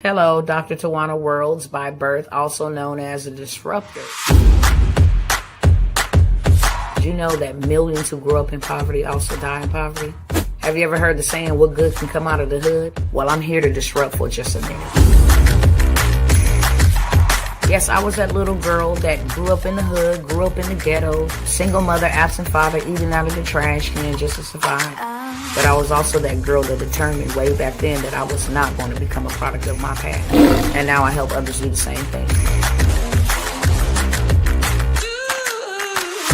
Hello, Dr. Tawana Worlds by birth, also known as a disruptor. Did you know that millions who grow up in poverty also die in poverty? Have you ever heard the saying, what good can come out of the hood? Well, I'm here to disrupt for just a minute. Yes, I was that little girl that grew up in the hood, grew up in the ghetto, single mother, absent father, eating out of the trash can just to survive. But I was also that girl that determined way back then that I was not going to become a product of my past. And now I help others do the same thing.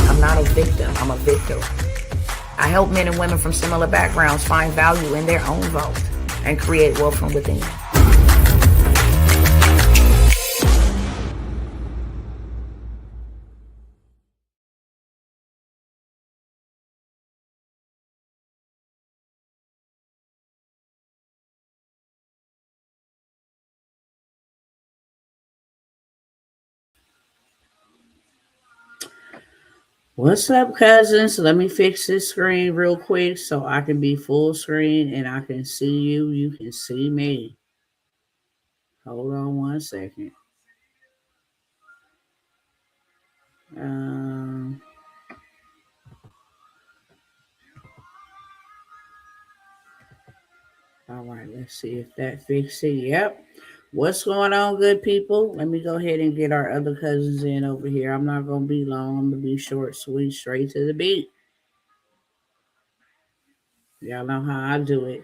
I'm not a victim, I'm a victor. I help men and women from similar backgrounds find value in their own vault and create wealth from within. What's up, cousins? Let me fix this screen real quick so I can be full screen and I can see you. You can see me. Hold on one second. All right, let's see if that fixed it. Yep. What's going on, good people? Let me go ahead and get our other cousins in over here. I'm not going to be long. I'm going to be short, sweet, straight to the beat. Y'all know how I do it.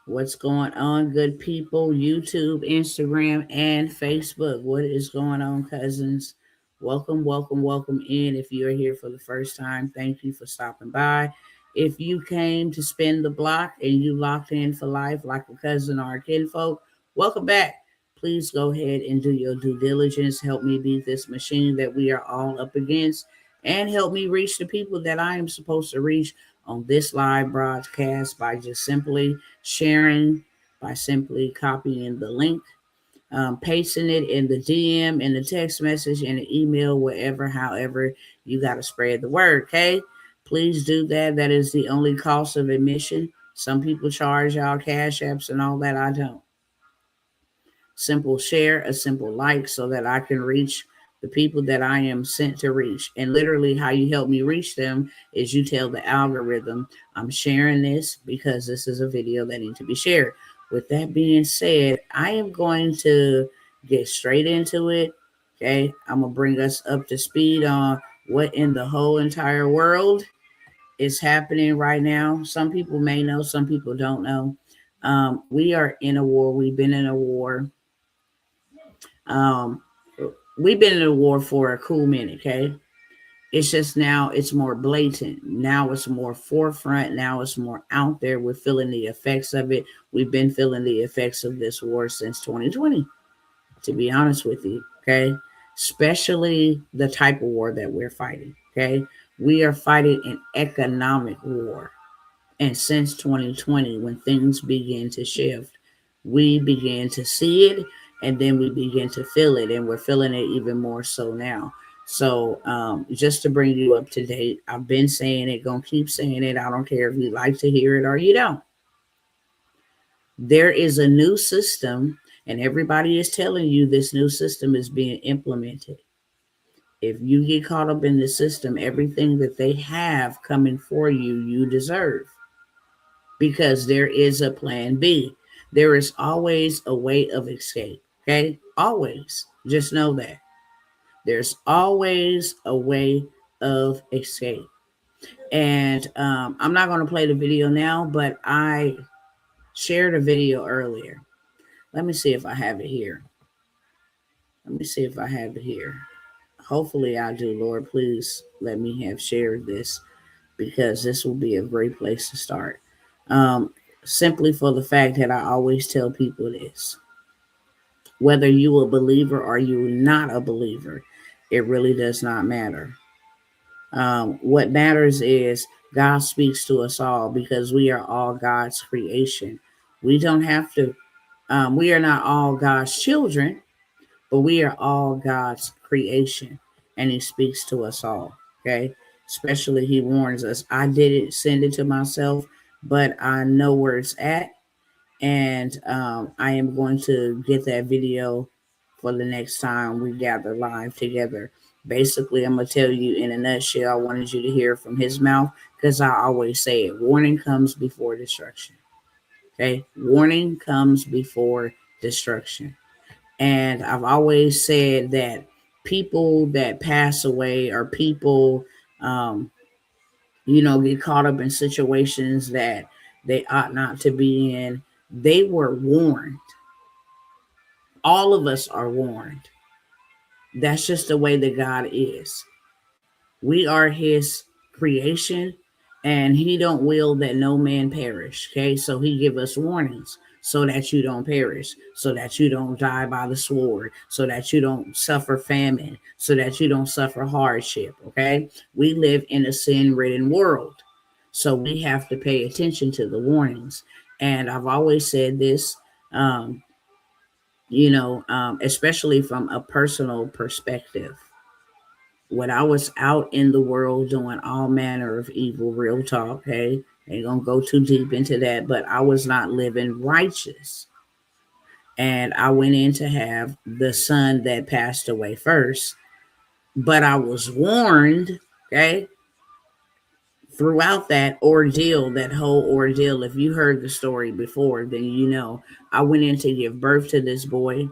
What's going on, good people? YouTube, Instagram, and Facebook. What is going on, cousins? Welcome, welcome, welcome in. If you're here for the first time, thank you for stopping by. If you came to spin the block and you locked in for life like a cousin or a kinfolk, welcome back. Please go ahead and do your due diligence. Help me beat this machine that we are all up against and help me reach the people that I am supposed to reach on this live broadcast by just simply sharing, by simply copying the link, pasting it in the DM, in the text message, in the email, wherever, however you got to spread the word, okay? Please do that. That is the only cost of admission. Some people charge y'all cash apps and all that. I don't. Simple share, a simple like so that I can reach the people that I am sent to reach. And literally how you help me reach them is you tell the algorithm, I'm sharing this because this is a video that needs to be shared. With that being said, I am going to get straight into it. Okay. I'm going to bring us up to speed on what in the whole entire world is happening right now. Some people may know, some people don't know. We are in a war. We've been in a war. We've been in a war for a cool minute, okay? It's just now it's more blatant. Now it's more forefront. Now it's more out there. We're feeling the effects of it. We've been feeling the effects of this war since 2020, to be honest with you, okay? Especially the type of war that we're fighting, okay? We are fighting an economic war. And since 2020, when things began to shift, we began to see it and then we begin to feel it, and we're feeling it even more so now. So just to bring you up to date, I've been saying it, gonna keep saying it. I don't care if you like to hear it or you don't. There is a new system, and everybody is telling you this new system is being implemented. If you get caught up in the system, everything that they have coming for you, you deserve. Because there is a plan B. There is always a way of escape. Okay? Always. Just know that. There's always a way of escape. And I'm not going to play the video now, but I shared a video earlier. Let me see if I have it here. Hopefully I do, Lord. Please let me have shared this because this will be a great place to start. Simply for the fact that I always tell people this. Whether you a believer or you not a believer, it really does not matter. What matters is God speaks to us all because we are all God's creation. We don't have to, we are not all God's children, but we are all God's creation. And he speaks to us all, okay? Especially he warns us, I didn't send it to myself, but I know where it's at. And I am going to get that video for the next time we gather live together. Basically, I'm going to tell you in a nutshell. I wanted you to hear from his mouth because I always say it. Warning comes before destruction. Okay? Warning comes before destruction. And I've always said that people that pass away or people, um, get caught up in situations that they ought not to be in, they were warned. All of us are warned. That's just the way that God is. We are his creation, and he don't will that no man perish. Okay, so he give us warnings so that you don't perish, so that you don't die by the sword, so that you don't suffer famine, so that you don't suffer hardship. Okay, we live in a sin-ridden world, so we have to pay attention to the warnings. And I've always said this, especially from a personal perspective. When I was out in the world doing all manner of evil, real talk, hey, ain't gonna go too deep into that, but I was not living righteous. And I went in to have the son that passed away first, but I was warned, okay, throughout that whole ordeal. If you heard the story before, then I went in to give birth to this boy.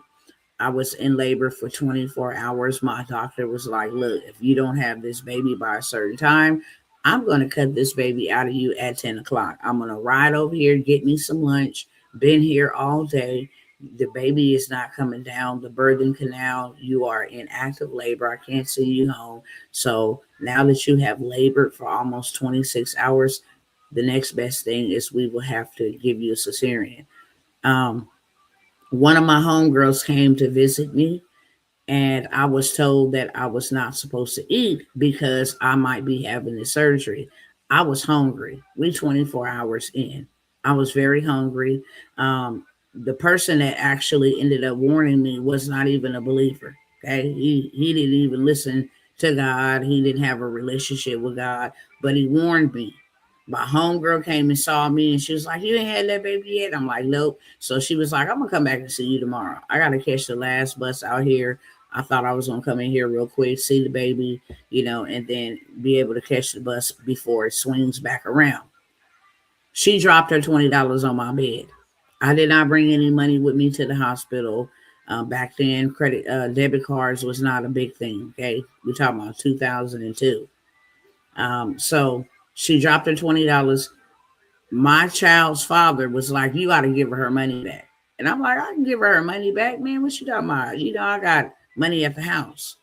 I was in labor for 24 hours. My doctor was like, look, if you don't have this baby by a certain time, I'm going to cut this baby out of you at 10 o'clock. I'm going to ride over here, get me some lunch. Been here all day. The baby is not coming down the birthing canal. You are in active labor. I can't send you home. So now that you have labored for almost 26 hours, the next best thing is we will have to give you a cesarean. Um, One of my homegirls came to visit me, and I was told that I was not supposed to eat because I might be having the surgery. I was hungry. We 24 hours in. I was very hungry. The person that actually ended up warning me was not even a believer. Okay, he didn't even listen to God. He didn't have a relationship with God, but he warned me. My homegirl came and saw me, and she was like, "You ain't had that baby yet." I'm like, "Nope." So she was like, "I'm gonna come back and see you tomorrow. I gotta catch the last bus out here. I thought I was gonna come in here real quick, see the baby, and then be able to catch the bus before it swings back around." She dropped her $20 on my bed. I did not bring any money with me to the hospital. Back then, credit debit cards was not a big thing. Okay, we're talking about 2002. So she dropped her $20. My child's father was like, "You got to give her money back." And I'm like, "I can give her money back, man. What you talking about? I got money at the house,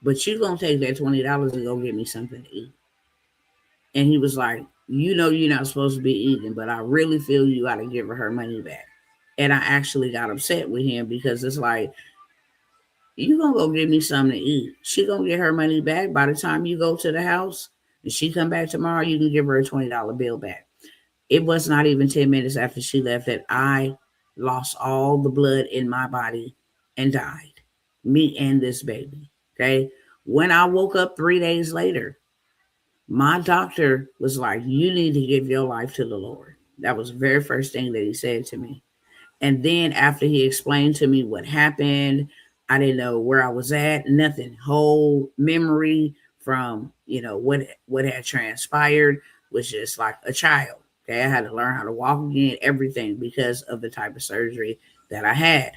but you gonna take that $20 and go get me something to eat." And he was like, "You're not supposed to be eating, but I really feel you got to give her money back." And I actually got upset with him because it's like, you gonna go get me something to eat. She gonna get her money back by the time you go to the house, and she come back tomorrow. You can give her a $20 bill back. It was not even 10 minutes after she left that I lost all the blood in my body and died. Me and this baby. Okay. When I woke up 3 days later, my doctor was like, "You need to give your life to the Lord." That was the very first thing that he said to me. And then after he explained to me what happened, I didn't know where I was at, nothing. Whole memory from, what had transpired was just like a child. Okay. I had to learn how to walk again, everything because of the type of surgery that I had.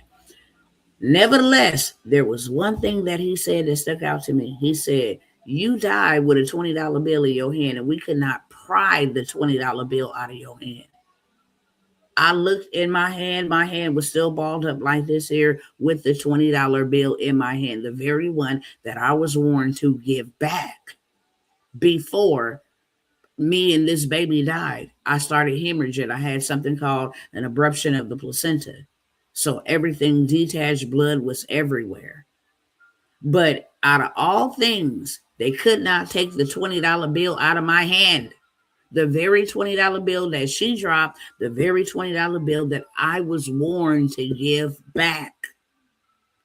Nevertheless, there was one thing that he said that stuck out to me. He said, "You died with a $20 bill in your hand, and we could not pry the $20 bill out of your hand." I looked in my hand. My hand was still balled up like this here with the $20 bill in my hand, the very one that I was warned to give back before me and this baby died. I started hemorrhaging. I had something called an abruption of the placenta. So everything detached, blood was everywhere. But out of all things, they could not take the $20 bill out of my hand. The very $20 bill that she dropped, the very $20 bill that I was warned to give back.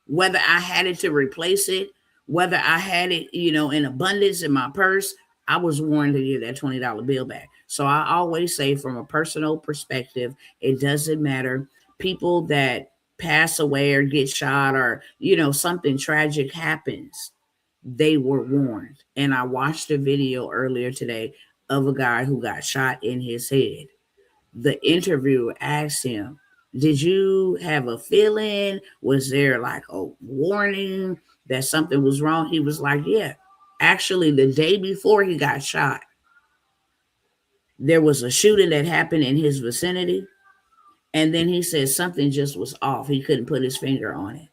Whether I had it to replace it, whether I had it, in abundance in my purse, I was warned to give that $20 bill back. So I always say, from a personal perspective, it doesn't matter. People that pass away or get shot, or something tragic happens, they were warned. And I watched a video earlier today of a guy who got shot in his head. The interviewer asked him, did you have a feeling? Was there like a warning that something was wrong? He was like, yeah. Actually, the day before he got shot, there was a shooting that happened in his vicinity. And then he said something just was off. He couldn't put his finger on it.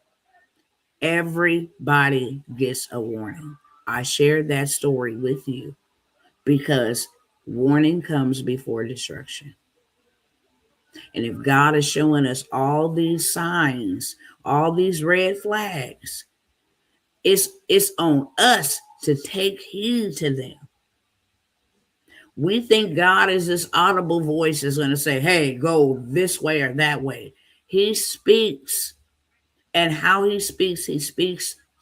Everybody gets a warning. I shared that story with you because warning comes before destruction. And if God is showing us all these signs, all these red flags, it's on us to take heed to them. We think God is this audible voice is going to say, hey, go this way or that way. He speaks. And how he speaks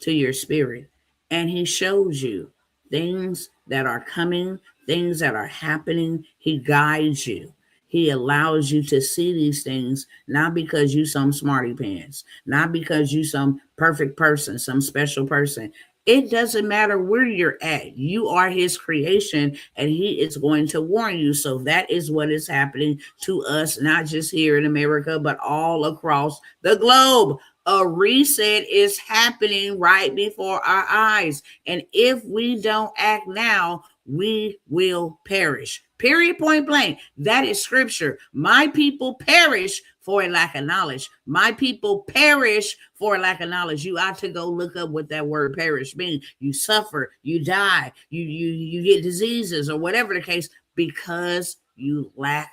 to your spirit. And he shows you things that are coming, things that are happening. He guides you. He allows you to see these things, not because you some smarty pants, not because you some perfect person, some special person. It doesn't matter where you're at. You are his creation, and he is going to warn you. So that is what is happening to us, not just here in America, but all across the globe. A reset is happening right before our eyes. And if we don't act now, we will perish. Period, point blank. That is scripture. My people perish for a lack of knowledge. My people perish for a lack of knowledge. You ought to go look up what that word perish means. You suffer, you die, you get diseases or whatever the case because you lack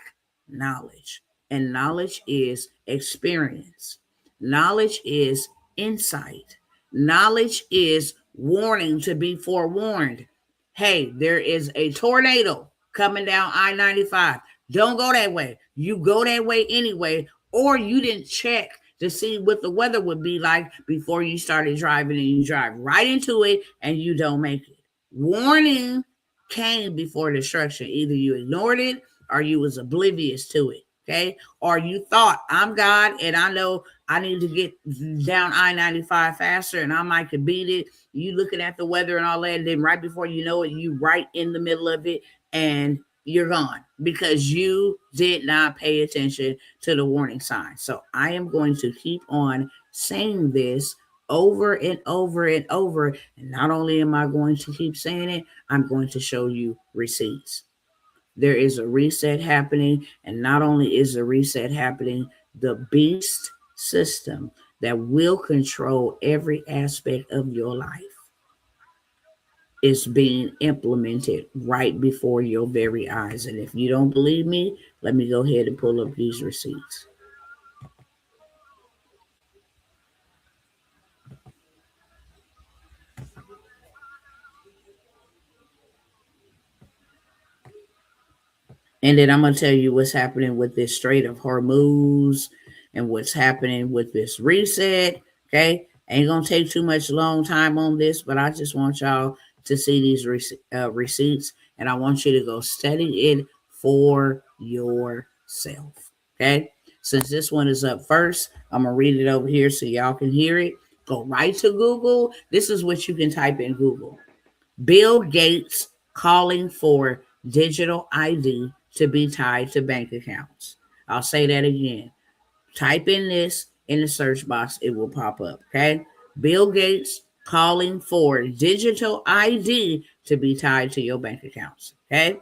knowledge. And knowledge is experience. Knowledge is insight. Knowledge is warning to be forewarned. Hey, there is a tornado coming down I-95. Don't go that way. You go that way anyway, or you didn't check to see what the weather would be like before you started driving, and you drive right into it and you don't make it. Warning came before destruction. Either you ignored it or you was oblivious to it. Okay. Or you thought, I'm God and I know I need to get down I-95 faster and I might could beat it. You looking at the weather and all that, and then right before you know it, you right in the middle of it and you're gone because you did not pay attention to the warning signs. So I am going to keep on saying this over and over and over. And not only am I going to keep saying it, I'm going to show you receipts. There is a reset happening. And not only is the reset happening, the beast system that will control every aspect of your life is being implemented right before your very eyes. And if you don't believe me, let me go ahead and pull up these receipts. And then I'm going to tell you what's happening with this Strait of Hormuz and what's happening with this reset. Okay. Ain't going to take too much long time on this, but I just want y'all to see these receipts, and I want you to go study it for yourself. Okay. Since this one is up first, I'm going to read it over here so y'all can hear it. Go right to Google. This is what you can type in Google. Bill Gates calling for digital ID to be tied to bank accounts. I'll say that again. Type in this in the search box. It will pop up. Okay. Bill Gates calling for digital ID to be tied to your bank accounts. Okay.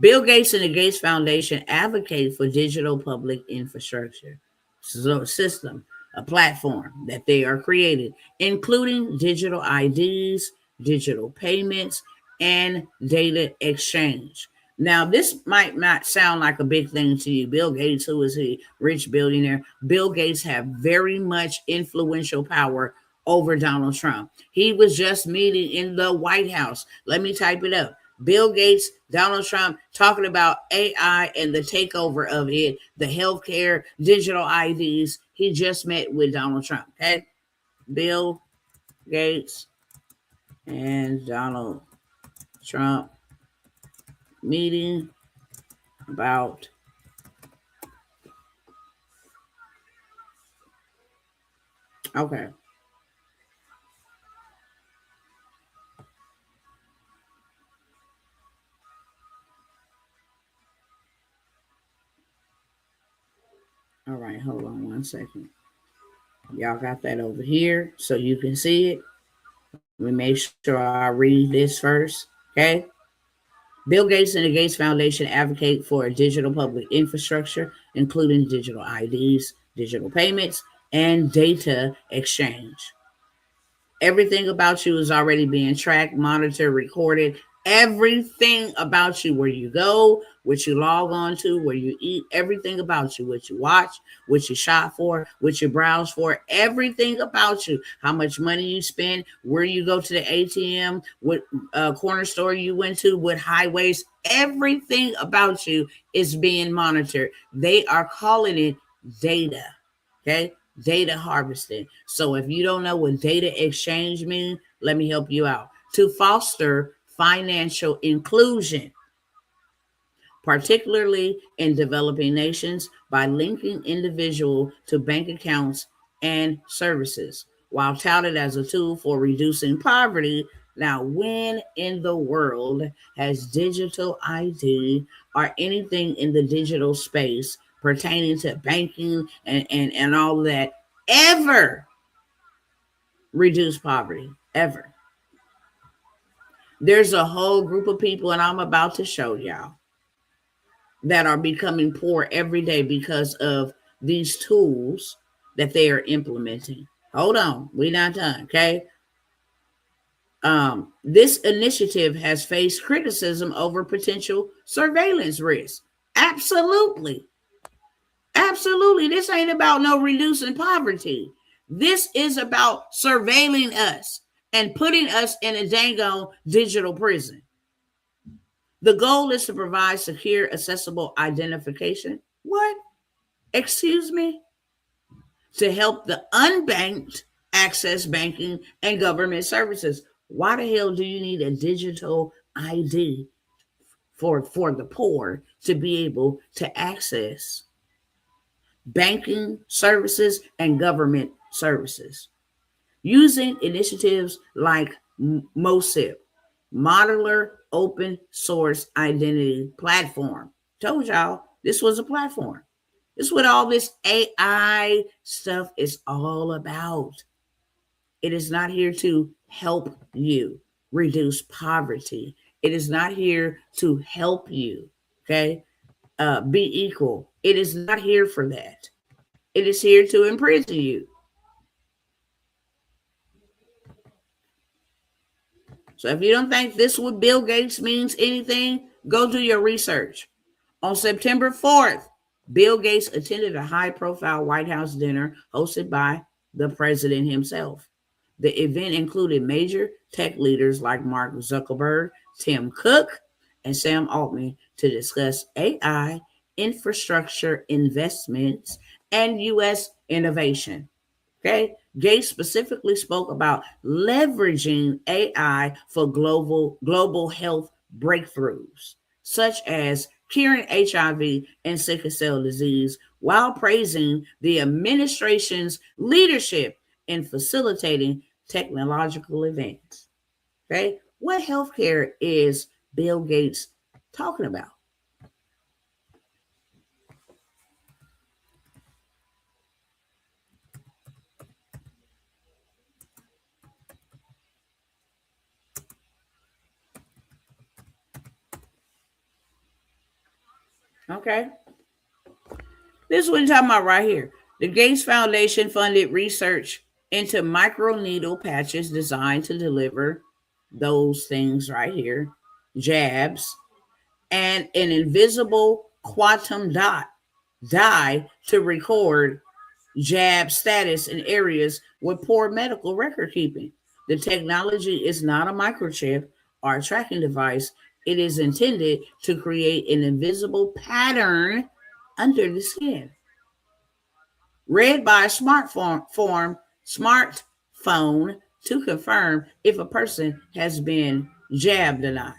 Bill Gates and the Gates Foundation advocate for digital public infrastructure system, a platform that they are creating, including digital IDs, digital payments, and data exchange. Now, this might not sound like a big thing to you. Bill Gates, who is a rich billionaire, Bill Gates have very much influential power over Donald Trump. He was just meeting in the White House. Let me type it up. Bill Gates, Donald Trump talking about AI and the takeover of it, the healthcare, digital IDs. He just met with Donald Trump. Okay. Bill Gates and Donald Trump meeting about okay. All right, hold on 1 second. Y'all got that over here so you can see it. Let me make sure I read this first. Okay. Bill Gates and the Gates Foundation advocate for a digital public infrastructure, including digital IDs, digital payments, and data exchange. Everything about you is already being tracked, monitored, recorded. Everything about you, where you go, what you log on to, where you eat, everything about you, what you watch, what you shop for, what you browse for, everything about you, how much money you spend, where you go to the ATM, what corner store you went to, what highways, everything about you is being monitored. They are calling it data. Okay, data harvesting. So if you don't know what data exchange means, let me help you out. To foster financial inclusion, particularly in developing nations, by linking individual to bank accounts and services, while touted as a tool for reducing poverty. Now, when in the world has digital ID or anything in the digital space pertaining to banking and all that ever reduced poverty? Ever. There's a whole group of people, and I'm about to show y'all, that are becoming poor every day because of these tools that they are implementing. Hold on, we're not done, okay? This initiative has faced criticism over potential surveillance risks. Absolutely. Absolutely. This ain't about no reducing poverty. This is about surveilling us and putting us in a dango digital prison. The goal is to provide secure, accessible identification. What? Excuse me? To help the unbanked access banking and government services. Why the hell do you need a digital ID for the poor to be able to access banking services and government services? Using initiatives like MOSIP, Modular Open Source Identity Platform. Told y'all this was a platform. This is what all this AI stuff is all about. It is not here to help you reduce poverty. It is not here to help you, okay, be equal. It is not here for that. It is here to imprison you. So if you don't think this what Bill Gates means anything, go do your research. On September 4th, Bill Gates attended a high profile White House dinner hosted by the president himself. The event included major tech leaders like Mark Zuckerberg, Tim Cook, and Sam Altman to discuss AI, infrastructure investments, and U.S. innovation. Okay. Gates specifically spoke about leveraging AI for global health breakthroughs, such as curing HIV and sickle cell disease, while praising the administration's leadership in facilitating technological events. Okay. What healthcare is Bill Gates talking about? Okay. This is what you're talking about right here. The Gates Foundation funded research into microneedle patches designed to deliver those things right here, jabs, and an invisible quantum dye to record jab status in areas with poor medical record keeping. The technology is not a microchip or a tracking device. It is intended to create an invisible pattern under the skin, read by a smartphone to confirm if a person has been jabbed or not.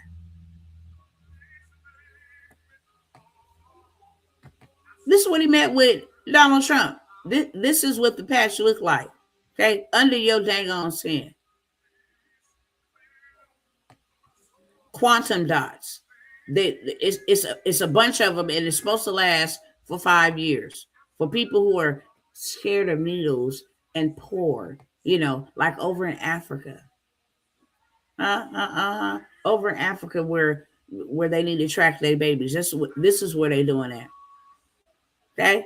This is what he met with Donald Trump. This is what the patch looked like. Okay, under your dang on skin. Quantum dots. It's a bunch of them, and it's supposed to last for 5 years. For people who are scared of needles and poor, like over in Africa. Over in Africa where they need to track their babies. This is where they doing that. Okay.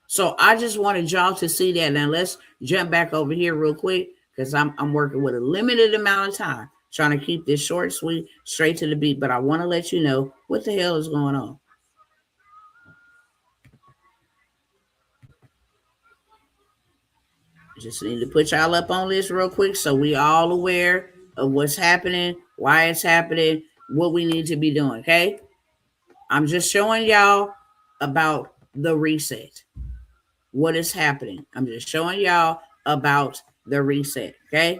So I just wanted y'all to see that. Now let's jump back over here real quick because I'm working with a limited amount of time, trying to keep this short, sweet, straight to the beat. But I want to let you know what the hell is going on. Just need to put y'all up on this real quick so we all aware of what's happening, why it's happening, what we need to be doing. Okay. I'm just showing y'all about the reset. What is happening? I'm just showing y'all about the reset. Okay.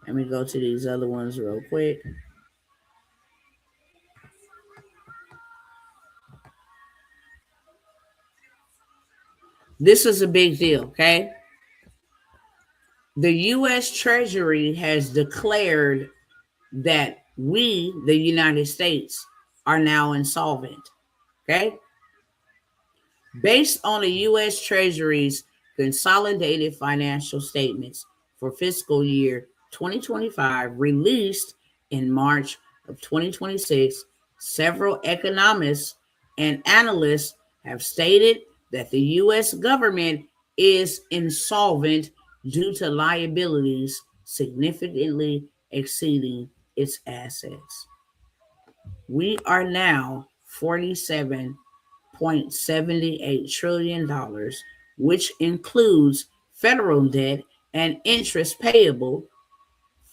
Let me go to these other ones real quick. This is a big deal, okay? The U.S. Treasury has declared that we, the United States, are now insolvent, okay? Based on the U.S. Treasury's consolidated financial statements for fiscal year 2025 released in March of 2026, several economists and analysts have stated that the U.S. government is insolvent due to liabilities significantly exceeding its assets. We are now 47.78 trillion dollars, which includes federal debt and interest payable,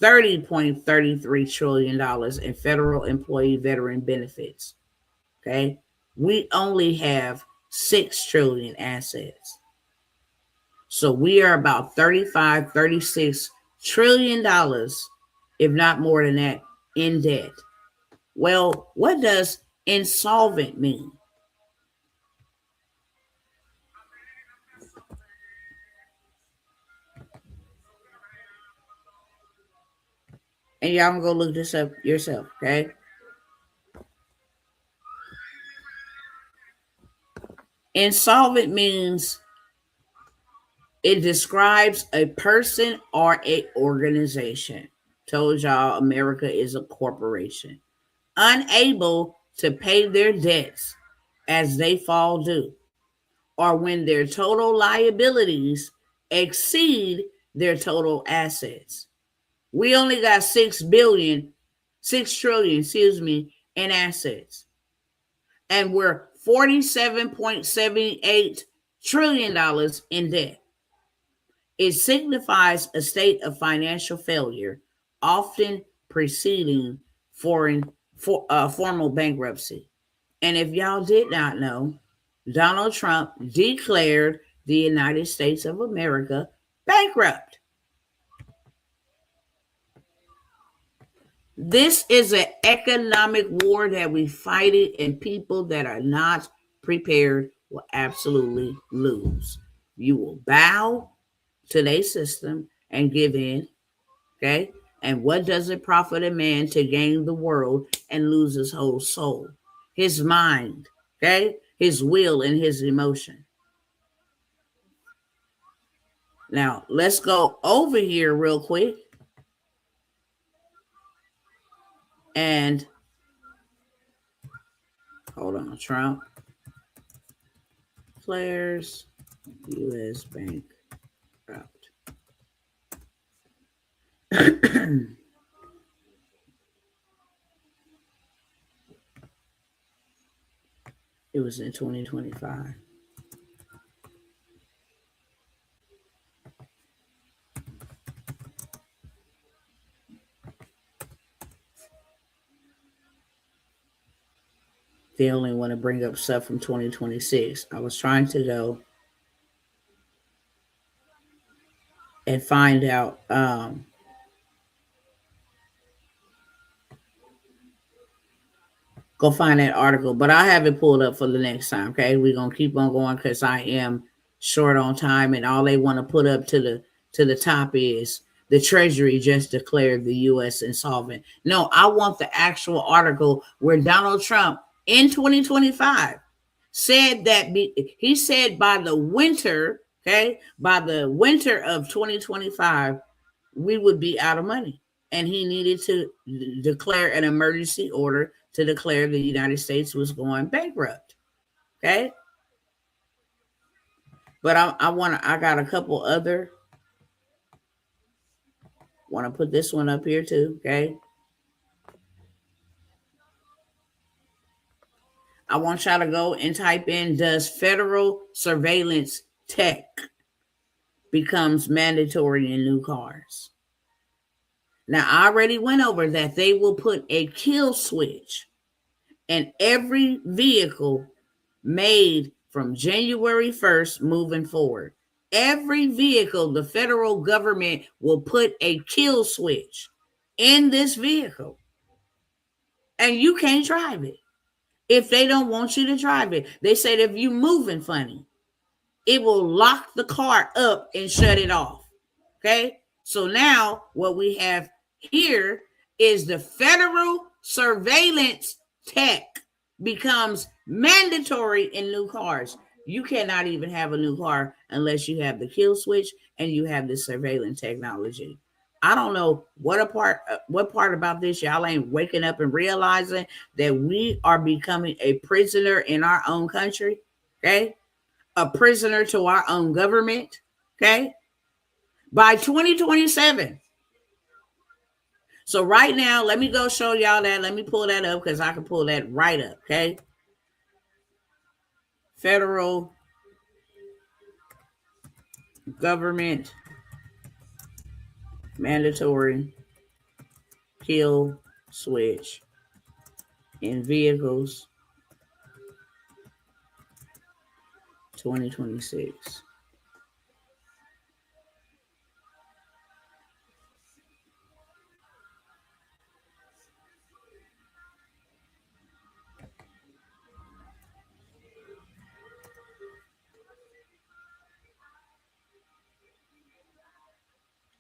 $30.33 trillion in federal employee veteran benefits. Okay. We only have 6 trillion assets. So we are about 35, 36 trillion dollars, if not more than that, in debt. Well, what does insolvent mean? And y'all can go look this up yourself, okay? Insolvent means it describes a person or a organization. Told y'all America is a corporation. Unable to pay their debts as they fall due, or when their total liabilities exceed their total assets. We only got 6 trillion, in assets. And we're $47.78 trillion in debt. It signifies a state of financial failure, often preceding formal bankruptcy. And if y'all did not know, Donald Trump declared the United States of America bankrupt. This is an economic war that we fight it, and people that are not prepared will absolutely lose. You will bow to their system and give in, okay? And what does it profit a man to gain the world and lose his whole soul, his mind, okay? His will and his emotion. Now, let's go over here real quick. And hold on, Trump declares U.S. bankrupt. It was in 2025. They only want to bring up stuff from 2026. I was trying to go and find out Go find that article, but I have it pulled up for the next time. Okay, we're gonna keep on going because I am short on time, and all they want to put up to the top is the Treasury just declared the U.S. insolvent. No, I want the actual article where Donald Trump in 2025 said that he said by the winter, okay, by the winter of 2025, we would be out of money. And he needed to declare an emergency order to declare the United States was going bankrupt. Okay. But I got a couple other, want to put this one up here too. Okay. I want y'all to go and type in, does federal surveillance tech becomes mandatory in new cars? Now, I already went over that they will put a kill switch in every vehicle made from January 1st moving forward. Every vehicle, the federal government will put a kill switch in this vehicle, and you can't drive it if they don't want you to drive it. They said if you moving funny, it will lock the car up and shut it off. Okay. So now what we have here is the federal surveillance tech becomes mandatory in new cars. You cannot even have a new car unless you have the kill switch and you have the surveillance technology. I don't know what part about this y'all ain't waking up and realizing that we are becoming a prisoner in our own country. Okay. A prisoner to our own government. Okay. By 2027. So right now, let me go show y'all that. Let me pull that up because I can pull that right up. Okay. Federal government mandatory kill switch in vehicles 2026.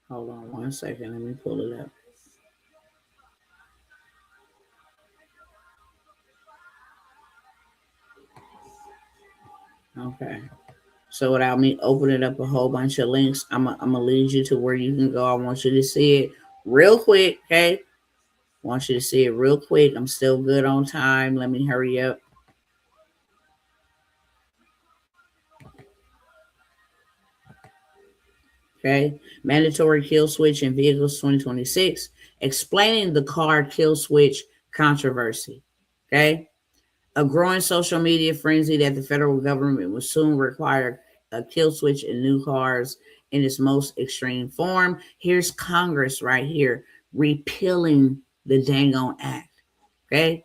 Hold on 1 second. Let me pull it up. Okay. So without me opening up a whole bunch of links, I'm gonna lead you to where you can go. I want you to see it real quick. Okay. Want you to see it real quick. I'm still good on time. Let me hurry up. Okay. Mandatory kill switch in vehicles 2026. Explaining the car kill switch controversy. Okay. A growing social media frenzy that the federal government will soon require a kill switch in new cars in its most extreme form. Here's Congress right here repealing the dang on act. Okay.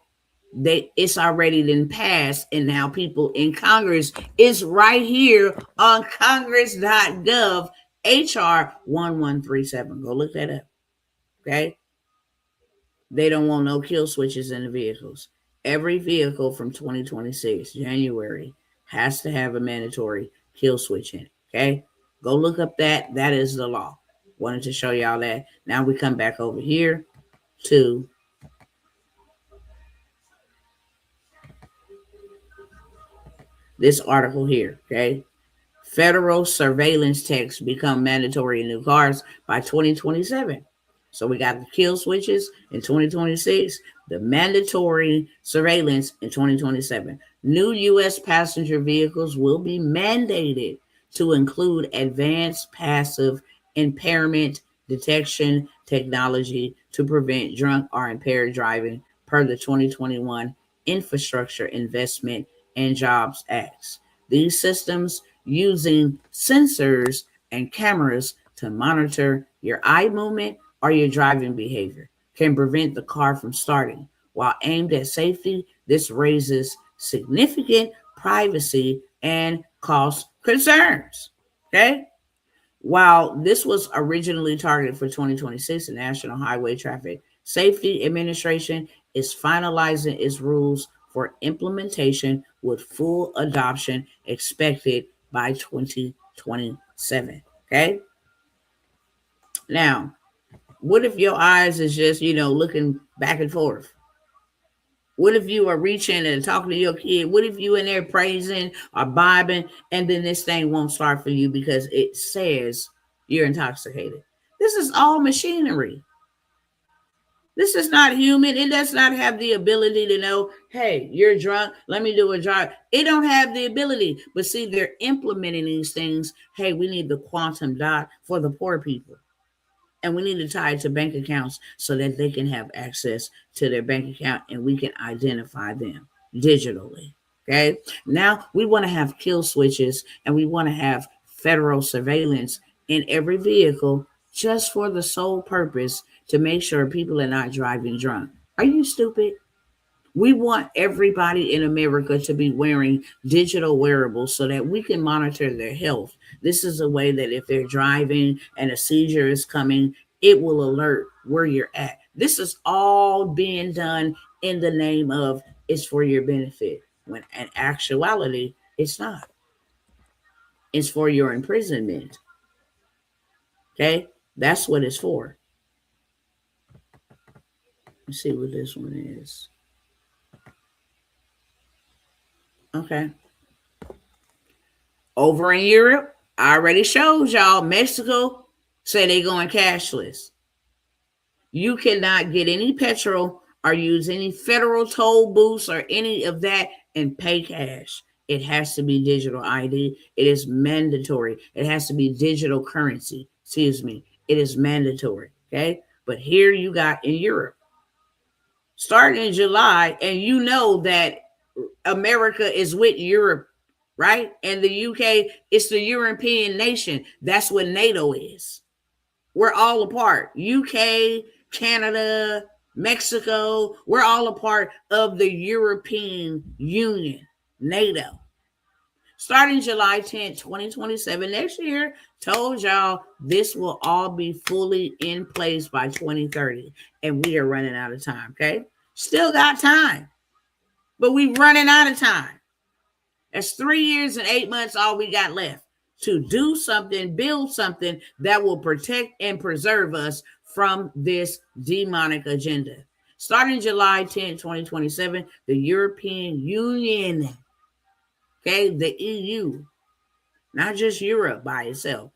It's already been passed, and now people in Congress is right here on congress.gov HR 1137. Go look that up. Okay. They don't want no kill switches in the vehicles. Every vehicle from 2026 January has to have a mandatory kill switch in it. Okay. Go look up that. That is the law. Wanted to show y'all that. Now we come back over here to this article here. Okay. Federal surveillance techs become mandatory in new cars by 2027. So we got the kill switches in 2026, the mandatory surveillance in 2027. New U.S. passenger vehicles will be mandated to include advanced passive impairment detection technology to prevent drunk or impaired driving per the 2021 Infrastructure Investment and Jobs Act. These systems using sensors and cameras to monitor your eye movement or your driving behavior can prevent the car from starting. While aimed at safety, this raises significant privacy and cost concerns. Okay. While this was originally targeted for 2026, the National Highway Traffic Safety Administration is finalizing its rules for implementation with full adoption expected by 2027. Okay? Now, what if your eyes is just, looking back and forth? What if you are reaching and talking to your kid? What if you in there praising or vibing and then this thing won't start for you because it says you're intoxicated? This is all machinery. This is not human. It does not have the ability to know, hey, you're drunk. Let me do a drive. It don't have the ability. But see, they're implementing these things. Hey, we need the quantum dot for the poor people. And we need to tie it to bank accounts so that they can have access to their bank account and we can identify them digitally. Okay. Now we want to have kill switches and we want to have federal surveillance in every vehicle just for the sole purpose to make sure people are not driving drunk. Are you stupid? We want everybody in America to be wearing digital wearables so that we can monitor their health. This is a way that if they're driving and a seizure is coming, it will alert where you're at. This is all being done in the name of it's for your benefit, when in actuality, it's not. It's for your imprisonment. Okay? That's what it's for. Let's see what this one is. Okay. Over in Europe, I already showed y'all, Mexico say they going cashless. You cannot get any petrol or use any federal toll booths or any of that and pay cash. It has to be digital ID. It is mandatory. It has to be digital currency. Excuse me. It is mandatory. Okay. But here you got in Europe, starting in July, and you know that America is with Europe, right? And the UK, it's the European nation. That's what NATO is. We're all a part. UK, Canada, Mexico, we're all a part of the European Union, NATO. Starting July 10th, 2027, next year, told y'all this will all be fully in place by 2030. And we are running out of time, okay? Still got time, but we're running out of time. That's 3 years and 8 months all we got left to do something, build something that will protect and preserve us from this demonic agenda. Starting July 10, 2027, the European Union, okay, the EU, not just Europe by itself,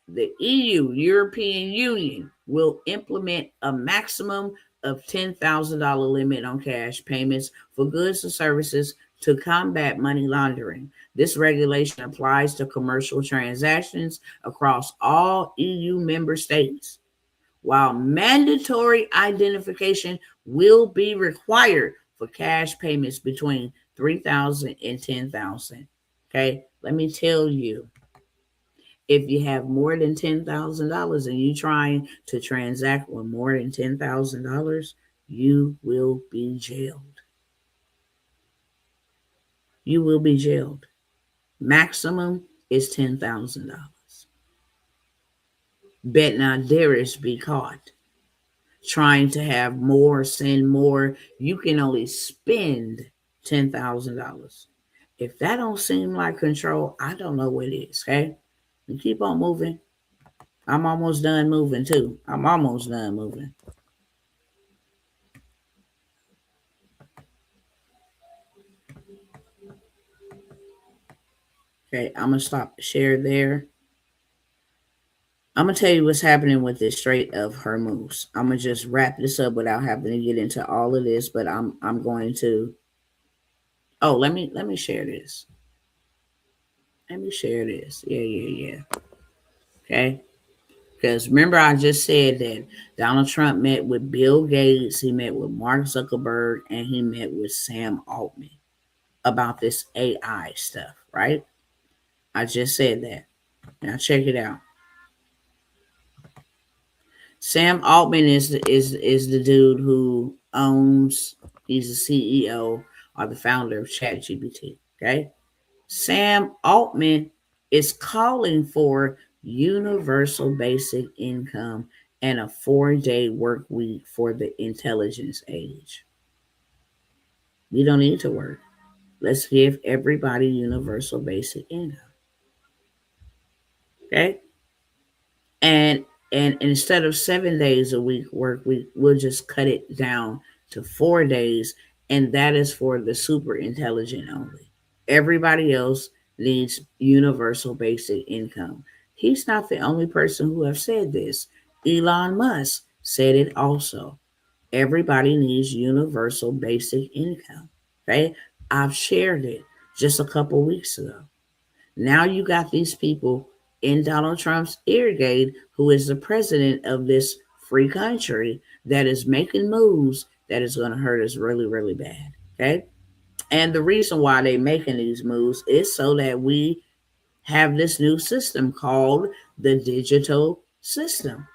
the EU, European Union, will implement a maximum of $10,000 limit on cash payments for goods and services to combat money laundering. This regulation applies to commercial transactions across all EU member states, while mandatory identification will be required for cash payments between $3,000 and $10,000. Okay, let me tell you, if you have more than $10,000 and you trying to transact with more than $10,000, you will be jailed. You will be jailed. Maximum is $10,000. Bet not darest be caught trying to have more, send more. You can only spend $10,000. If that don't seem like control, I don't know what it is. Okay, and keep on moving. I'm almost done moving too. I'm almost done moving. Okay, I'm gonna stop the share there. I'm gonna tell you what's happening with this Strait of Hormuz. I'm gonna just wrap this up without having to get into all of this, but I'm going to. Oh, let me share this. Let me share this. Yeah. Okay. Because remember, I just said that Donald Trump met with Bill Gates, he met with Mark Zuckerberg, and he met with Sam Altman about this AI stuff, right? I just said that. Now check it out. Sam Altman is the dude who owns. He's the CEO or the founder of ChatGPT. Okay, Sam Altman is calling for universal basic income and a 4-day work week for the intelligence age. We don't need to work. Let's give everybody universal basic income. Okay? And and instead of 7 days a week work week, we'll just cut it down to 4 days, and that is for the super intelligent only. Everybody else needs universal basic income. He's not the only person who have said this. Elon Musk said it also. Everybody needs universal basic income. Okay? I've shared it just a couple weeks ago. Now you got these people in Donald Trump's eargate, who is the president of this free country, that is making moves that is going to hurt us really, really bad. Okay? And the reason why they're making these moves is so that we have this new system called the digital system.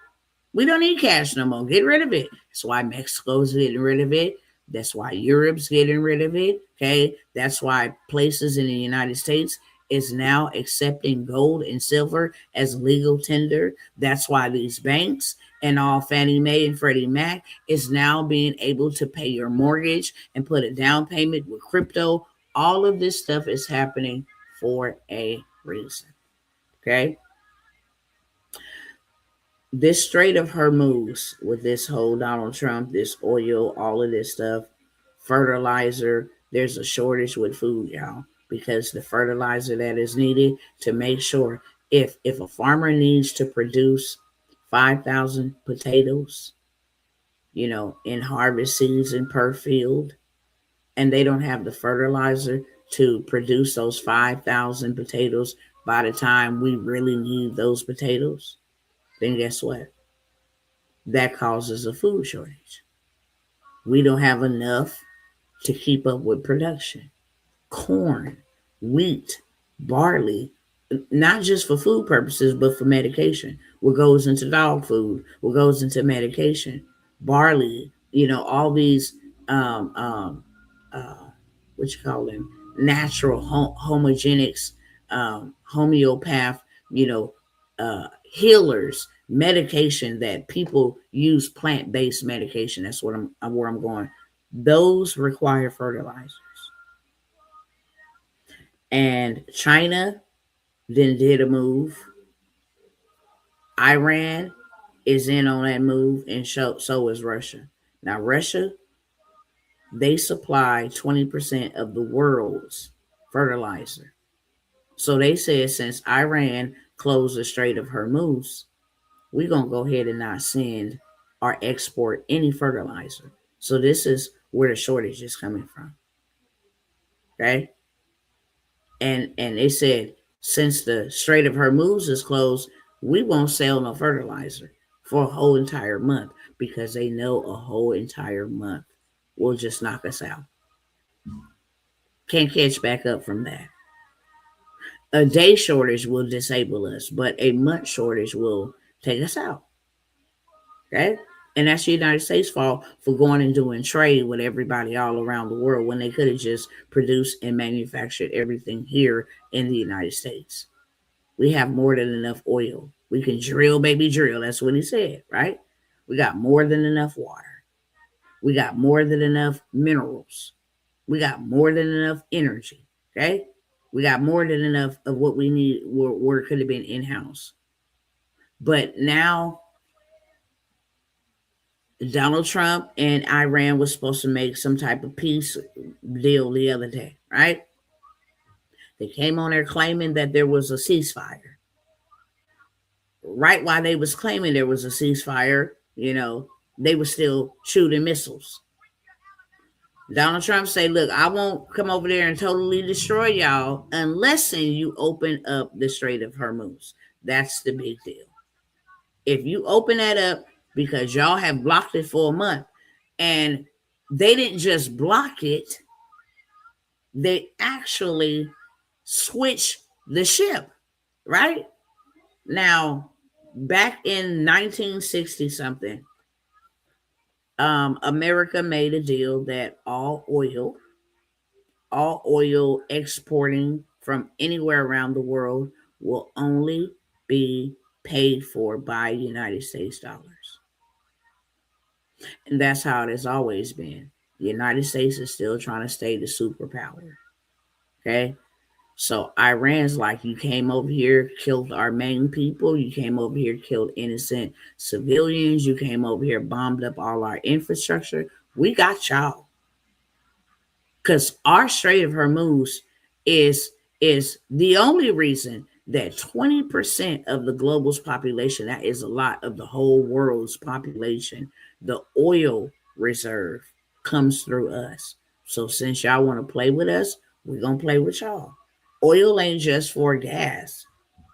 We don't need cash no more. Get rid of it. That's why Mexico's getting rid of it. That's why Europe's getting rid of it. Okay. That's why places in the United States is now accepting gold and silver as legal tender. That's why these banks and all Fannie Mae and Freddie Mac is now being able to pay your mortgage and put a down payment with crypto. All of this stuff is happening for a reason. Okay. This Strait of Hormuz with this whole Donald Trump, this oil, all of this stuff, fertilizer, there's a shortage with food, y'all, because the fertilizer that is needed to make sure if a farmer needs to produce 5,000 potatoes, in harvest season per field, and they don't have the fertilizer to produce those 5,000 potatoes by the time we really need those potatoes, then guess what? That causes a food shortage. We don't have enough to keep up with production. Corn, wheat, barley, not just for food purposes, but for medication. What goes into dog food, what goes into medication, barley, all these, uh, what you call them, natural homogenics, homeopath, healers, medication that people use, plant-based medication. That's where I'm going. Those require fertilizers. And China then did a move. Iran is in on that move, and so is Russia. Now, Russia, they supply 20% of the world's fertilizer. So they said since Iran closed the Strait of Hormuz, we're going to go ahead and not send or export any fertilizer. So this is where the shortage is coming from. Okay? And they said since the Strait of Hormuz is closed, we won't sell no fertilizer for a whole entire month, because they know a whole entire month will just knock us out. Can't catch back up from that. A day shortage will disable us, but a month shortage will take us out. Okay? And that's the United States' fault for going and doing trade with everybody all around the world when they could have just produced and manufactured everything here in the United States. We have more than enough oil. We can drill, baby, drill. That's what he said, right? We got more than enough water. We got more than enough minerals. We got more than enough energy. Okay? We got more than enough of what we need where it could have been in-house. But now Donald Trump and Iran was supposed to make some type of peace deal the other day, right? They came on there claiming that there was a ceasefire. Right while they was claiming there was a ceasefire, they were still shooting missiles. Donald Trump say, look, I won't come over there and totally destroy y'all unless you open up the Strait of Hormuz. That's the big deal. If you open that up, because y'all have blocked it for a month, and they didn't just block it, they actually switched the ship, right? Now, back in 1960 something, America made a deal that all oil exporting from anywhere around the world will only be paid for by United States dollars. And that's how it has always been. The United States is still trying to stay the superpower. Okay? So Iran's like, you came over here, killed our main people. You came over here, killed innocent civilians. You came over here, bombed up all our infrastructure. We got y'all. Because our Strait of Hormuz is is the only reason that 20% of the global's population, that is a lot of the whole world's population, the oil reserve comes through us. So since y'all want to play with us, we're going to play with y'all. Oil ain't just for gas.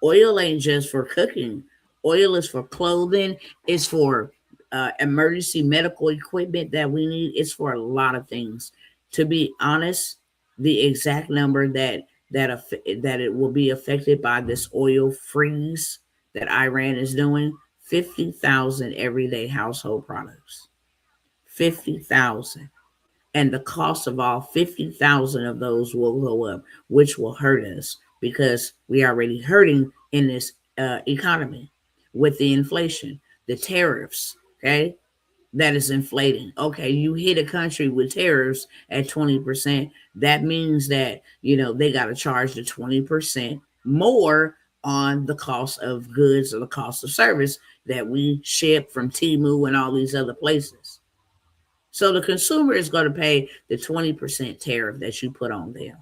Oil ain't just for cooking. Oil is for clothing. It's for emergency medical equipment that we need. It's for a lot of things. To be honest, the exact number that it will be affected by this oil freeze that Iran is doing, 50,000 everyday household products. 50,000. And the cost of all 50,000 of those will go up, which will hurt us because we are already hurting in this economy with the inflation, the tariffs, okay? That is inflating. Okay, you hit a country with tariffs at 20%. That means that, they got to charge the 20% more on the cost of goods or the cost of service that we ship from Temu and all these other places. So the consumer is going to pay the 20% tariff that you put on them.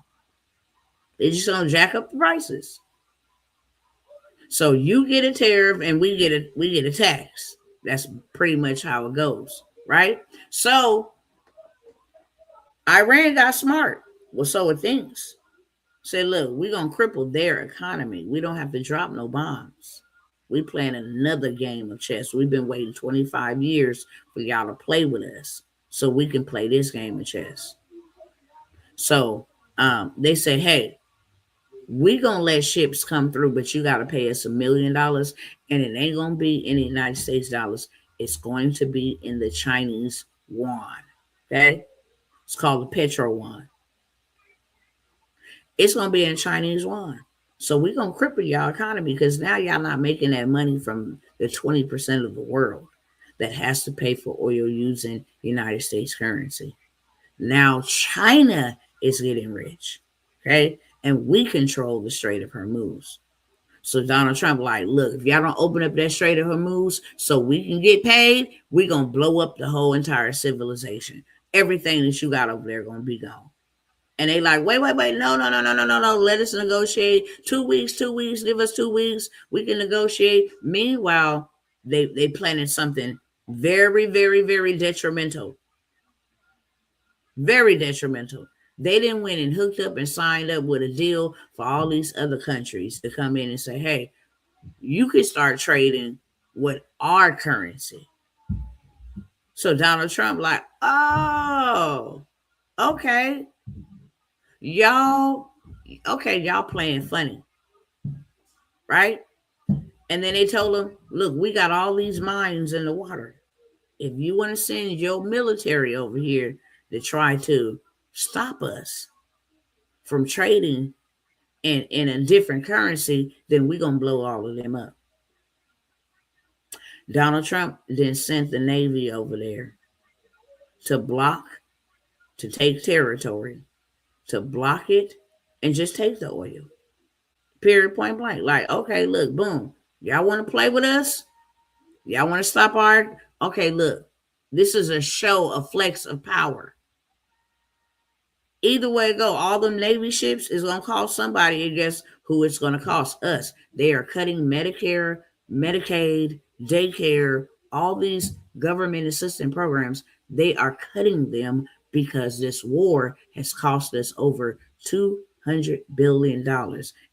They're just going to jack up the prices. So you get a tariff and we get a tax. That's pretty much how it goes, right? So Iran got smart. Well, so it thinks. Say, look, we're going to cripple their economy. We don't have to drop no bombs. We playing another game of chess. We've been waiting 25 years for y'all to play with us so we can play this game of chess. So they say, hey, we going to let ships come through, but you got to pay us $1 million. And it ain't going to be in the United States dollars. It's going to be in the Chinese yuan. Okay? It's called the petro yuan. It's going to be in Chinese yuan. So we're going to cripple y'all economy because now y'all not making that money from the 20% of the world that has to pay for oil using United States currency. Now China is getting rich, okay? And we control the Strait of Hormuz. So Donald Trump like, look, if y'all don't open up that Strait of Hormuz so we can get paid, we're going to blow up the whole entire civilization. Everything that you got over there going to be gone. And they like, wait, no. Let us negotiate. 2 weeks, give us 2 weeks. We can negotiate. Meanwhile, they planning something very, very, very detrimental. Very detrimental. They didn't went and hooked up and signed up with a deal for all these other countries to come in and say, hey, you can start trading with our currency. So Donald Trump like, oh, okay. Y'all playing funny. Right? And then they told him, look, we got all these mines in the water. If you want to send your military over here to try to stop us from trading in a different currency, then we're going to blow all of them up. Donald Trump then sent the Navy over there to block, to take territory, to block it, and just take the oil. Period, point blank. Like, okay, look, boom. Y'all want to play with us? Y'all want to stop our... Okay, look. This is a show, a flex of power. Either way it go, all them Navy ships is going to cost somebody, and guess who it's going to cost? Us. They are cutting Medicare, Medicaid, daycare, all these government assistance programs. They are cutting them because this war has cost us over $200 billion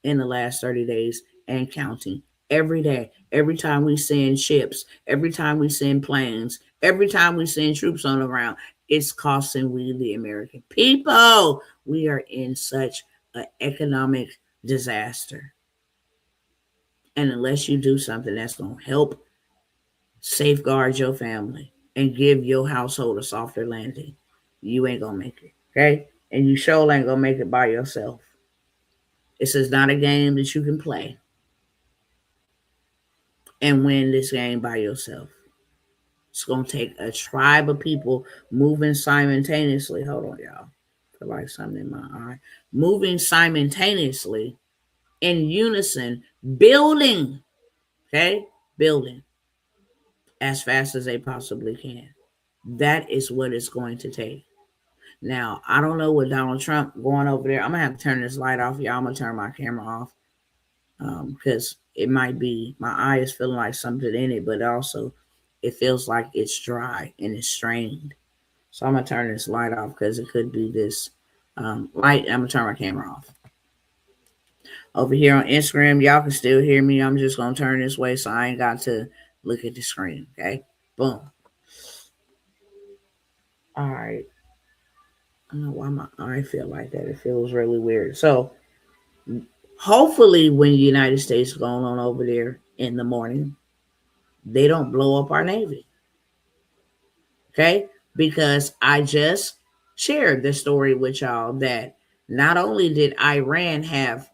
in the last 30 days and counting. Every day, every time we send ships, every time we send planes, every time we send troops on the ground, it's costing we the American people. We are in such an economic disaster. And unless you do something that's going to help safeguard your family and give your household a softer landing, you ain't going to make it. Okay? And you sure ain't going to make it by yourself. This is not a game that you can play and win this game by yourself. It's going to take a tribe of people moving simultaneously. Hold on, y'all. I feel like something in my eye. Moving simultaneously in unison, building, okay? Building as fast as they possibly can. That is what it's going to take. Now, I don't know what Donald Trump going over there. I'm going to have to turn this light off, y'all. I'm going to turn my camera off because it might be, my eye is feeling like something in it, but also it feels like it's dry and it's strained. So I'm going to turn this light off because it could be this light. I'm going to turn my camera off. Over here on Instagram, y'all can still hear me. I'm just going to turn this way so I ain't got to look at the screen. Okay. Boom. All right. I don't know why my eye feel like that. It feels really weird. So hopefully when the United States going on over there in the morning, they don't blow up our Navy. Okay. Because I just shared the story with y'all that not only did Iran have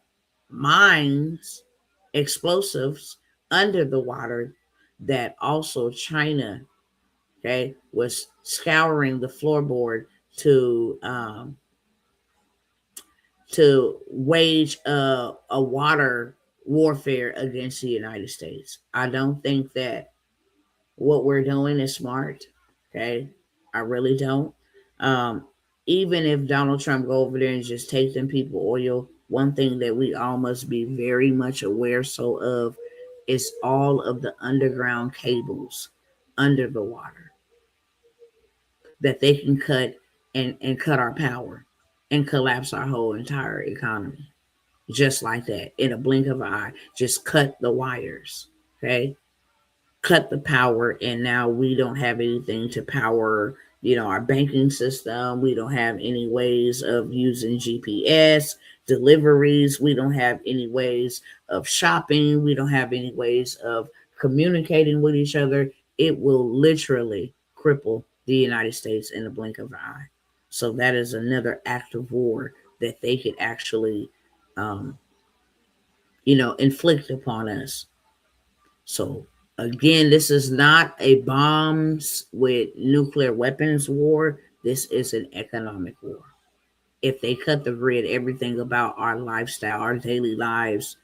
mines, explosives under the water, that also China, okay, was scouring the floorboard to wage a water warfare against the United States. I don't think that what we're doing is smart. Okay, I really don't. Um, Even if Donald Trump go over there and just take them people oil, one thing that we all must be very much aware of is all of the underground cables under the water that they can cut and cut our power and collapse our whole entire economy just like that in a blink of an eye. Just cut the wires, okay? Cut the power, and now we don't have anything to power, our banking system. We don't have any ways of using GPS deliveries. We don't have any ways of shopping. We don't have any ways of communicating with each other. It will literally cripple the United States in a blink of an eye. So that is another act of war that they could actually um, inflict upon us. So again, this is not a bombs with nuclear weapons war. This is an economic war. If they cut the grid, everything about our lifestyle, our daily lives,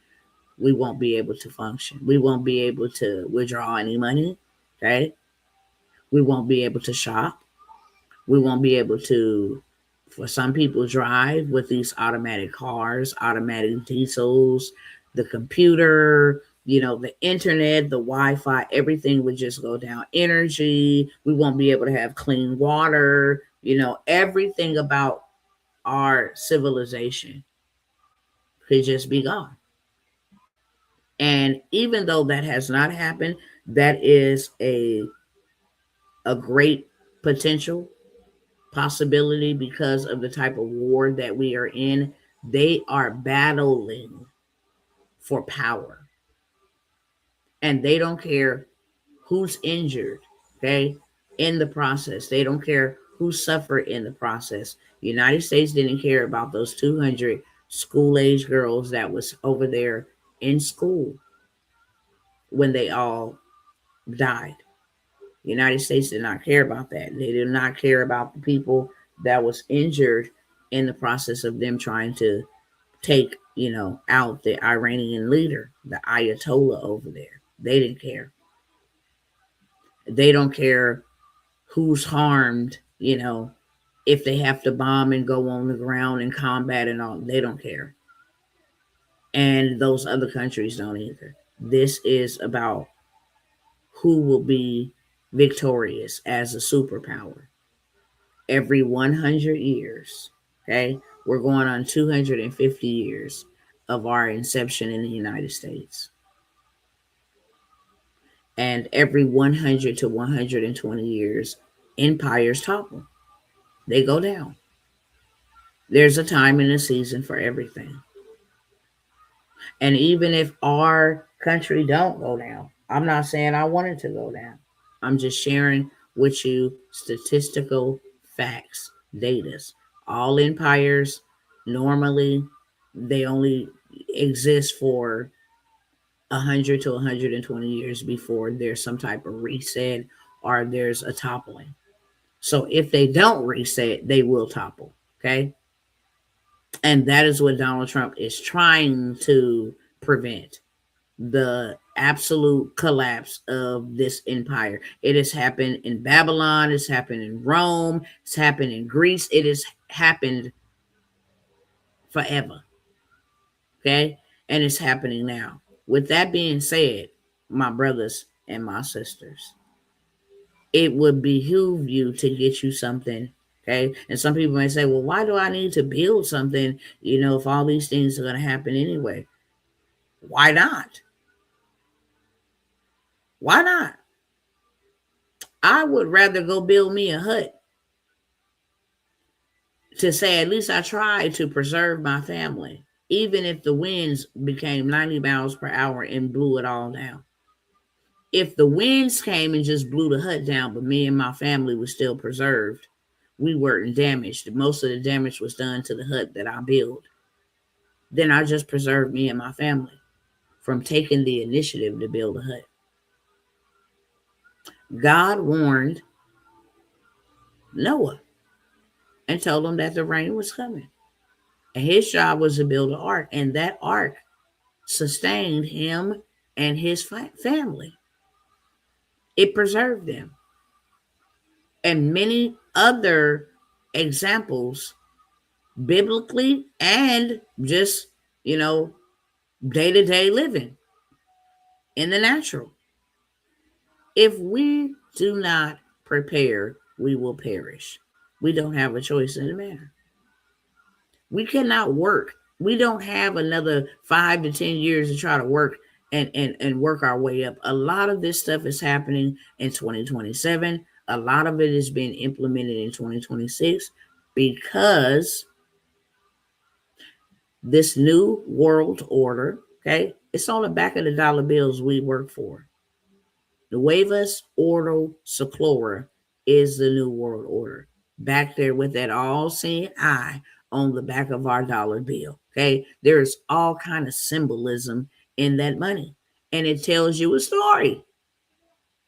we won't be able to function. We won't be able to withdraw any money. Okay. We won't be able to shop. We won't be able to, for some people, drive with these automatic cars, automatic diesels, the computer, the internet, the Wi-Fi, everything would just go down. Energy, we won't be able to have clean water, everything about our civilization could just be gone. And even though that has not happened, that is a great potential possibility because of the type of war that we are in. They are battling for power, and they don't care who's injured, okay, in the process. They don't care who suffered in the process. The United States didn't care about those 200 school-age girls that was over there in school when they all died. The United States did not care about that. They did not care about the people that was injured in the process of them trying to take, out the Iranian leader, the Ayatollah over there. They didn't care. They don't care who's harmed, if they have to bomb and go on the ground and combat and all. They don't care. And those other countries don't either. This is about who will be victorious as a superpower. Every 100 years, okay, we're going on 250 years of our inception in the United States. And every 100 to 120 years, empires topple. They go down. There's a time and a season for everything. And even if our country don't go down, I'm not saying I want it to go down. I'm just sharing with you statistical facts, data. All empires normally they only exist for 100 to 120 years before there's some type of reset or there's a toppling. So if they don't reset, they will topple. Okay. And that is what Donald Trump is trying to prevent, the absolute collapse of this empire. It has happened in Babylon, it's happened in Rome, it's happened in Greece, it has happened forever. Okay? And it's happening now. With that being said, my brothers and my sisters, it would behoove you to get you something. Okay. And some people may say, well, why do I need to build something, if all these things are going to happen anyway? Why not? Why not? I would rather go build me a hut to say at least I tried to preserve my family, even if the winds became 90 miles per hour and blew it all down. If the winds came and just blew the hut down, but me and my family was still preserved, we weren't damaged. Most of the damage was done to the hut that I built. Then I just preserved me and my family from taking the initiative to build a hut. God warned Noah and told him that the rain was coming. And his job was to build an ark, and that ark sustained him and his family. It preserved them. And many other examples, biblically and just, day-to-day living in the natural. If we do not prepare, we will perish. We don't have a choice in the matter. We cannot work. We don't have another 5 to 10 years to try to work and work our way up. A lot of this stuff is happening in 2027. A lot of it is being implemented in 2026 because this new world order, okay, it's on the back of the dollar bills we work for. Nuevas Ordo Seclorum is the new world order. Back there with that all-seeing eye on the back of our dollar bill. Okay. There's all kind of symbolism in that money. And it tells you a story.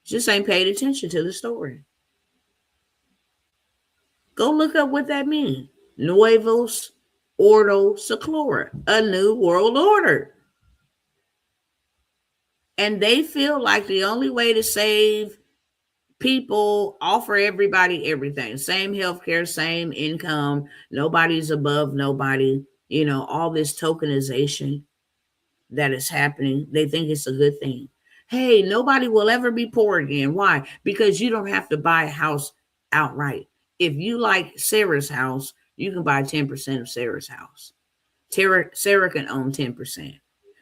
Just ain't paid attention to the story. Go look up what that means. Nuevos Ordo Seclorum, a new world order. And they feel like the only way to save people, offer everybody everything, same healthcare, same income, nobody's above nobody, all this tokenization that is happening. They think it's a good thing. Hey, nobody will ever be poor again. Why? Because you don't have to buy a house outright. If you like Sarah's house, you can buy 10% of Sarah's house. Sarah can own 10%.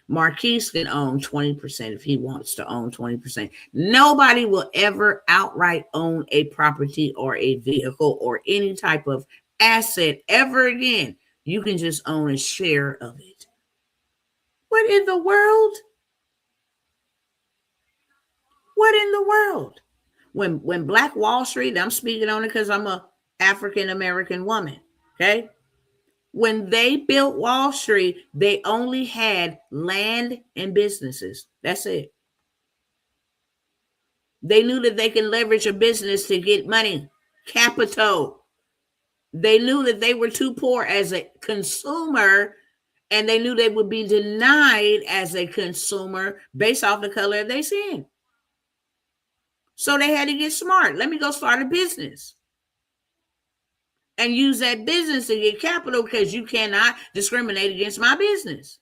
Marquise can own 20% if he wants to own 20%. Nobody will ever outright own a property or a vehicle or any type of asset ever again. You can just own a share of it. What in the world? What in the world? When Black Wall Street, I'm speaking on it because I'm a African American woman, okay? When they built Wall Street, they only had land and businesses. That's it. They knew that they can leverage a business to get money, capital. They knew that they were too poor as a consumer, and they knew they would be denied as a consumer based off the color of their skin. So they had to get smart. Let me go start a business and use that business to get capital because you cannot discriminate against my business.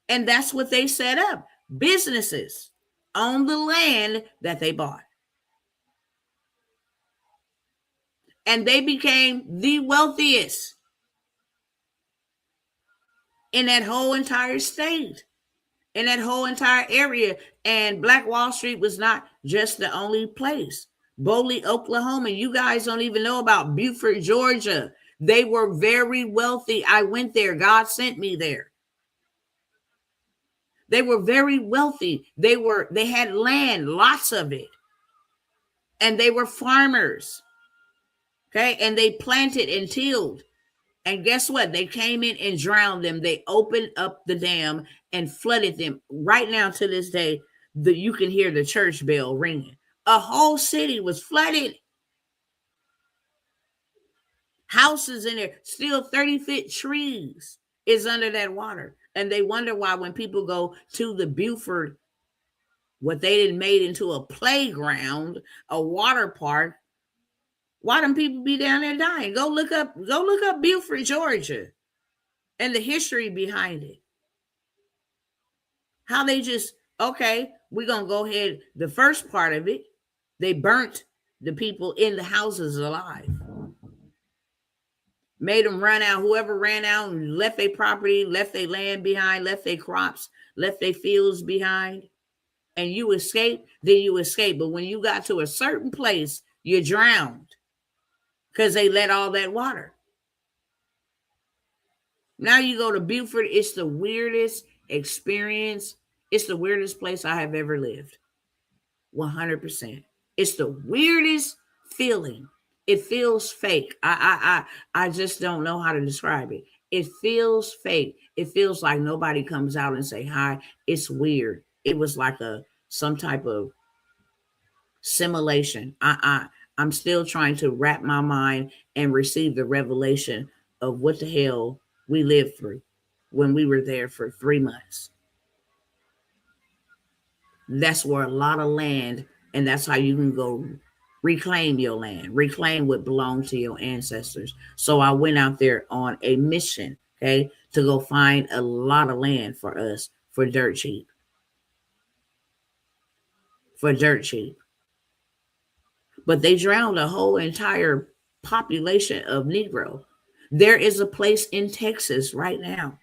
And that's what they set up. Businesses on the land that they bought. And they became the wealthiest in that whole entire state, in that whole entire area. And Black Wall Street was not just the only place. Boley, Oklahoma, you guys don't even know about Beaufort, Georgia. They were very wealthy. I went there. God sent me there. They were very wealthy. They had land, lots of it. And they were farmers. Okay. And they planted and tilled. And guess what? They came in and drowned them. They opened up the dam and flooded them. Right now, to this day, you can hear the church bell ringing. A whole city was flooded. Houses in there, still 30-foot trees is under that water. And they wonder why when people go to the Beaufort, what they didn't made into a playground, a water park, why them people be down there dying? Go look up Beaufort, Georgia, and the history behind it. How they just, okay, we're gonna go ahead. The first part of it, they burnt the people in the houses alive. Made them run out. Whoever ran out and left their property, left their land behind, left their crops, left their fields behind, and you escape, then you escape. But when you got to a certain place, you drowned because they let all that water. Now you go to Beaufort, it's the weirdest experience. It's the weirdest place I have ever lived. 100%. It's the weirdest feeling. It feels fake. I just don't know how to describe it. It feels fake. It feels like nobody comes out and say hi. It's weird. It was like some type of simulation. I'm still trying to wrap my mind and receive the revelation of what the hell we lived through when we were there for 3 months. That's where a lot of land, and that's how you can go reclaim your land, reclaim what belonged to your ancestors. So I went out there on a mission, okay, to go find a lot of land for us for dirt cheap. For dirt cheap. But they drowned a whole entire population of Negro. There is a place in Texas right now.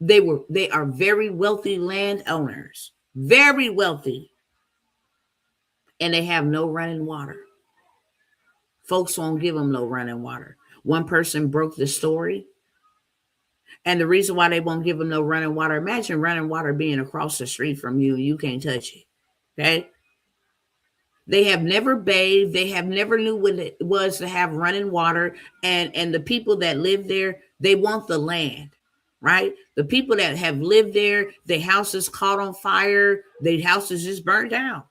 They are very wealthy landowners, very wealthy, and they have no running water. Folks won't give them no running water. One person broke the story, and the reason why they won't give them no running water, imagine running water being across the street from you and you can't touch it. Okay? They have never bathed. They have never knew what it was to have running water. And the people that live there, they want the land, right? The people that have lived there, their houses caught on fire, their houses just burned down.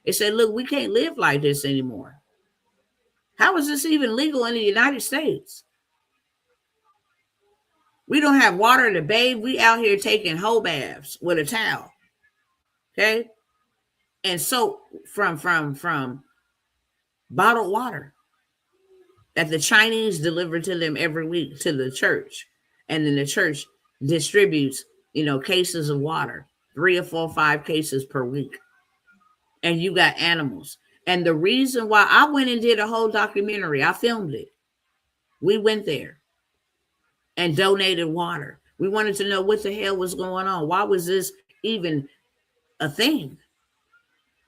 They said, look, we can't live like this anymore. How is this even legal in the United States? We don't have water to bathe. We out here taking whole baths with a towel. Okay? And soap from bottled water that the Chinese deliver to them every week to the church. And then the church distributes, cases of water, 3 or 4 or 5 cases per week. And you got animals. And the reason why I went and did a whole documentary, I filmed it. We went there and donated water. We wanted to know what the hell was going on. Why was this even a thing?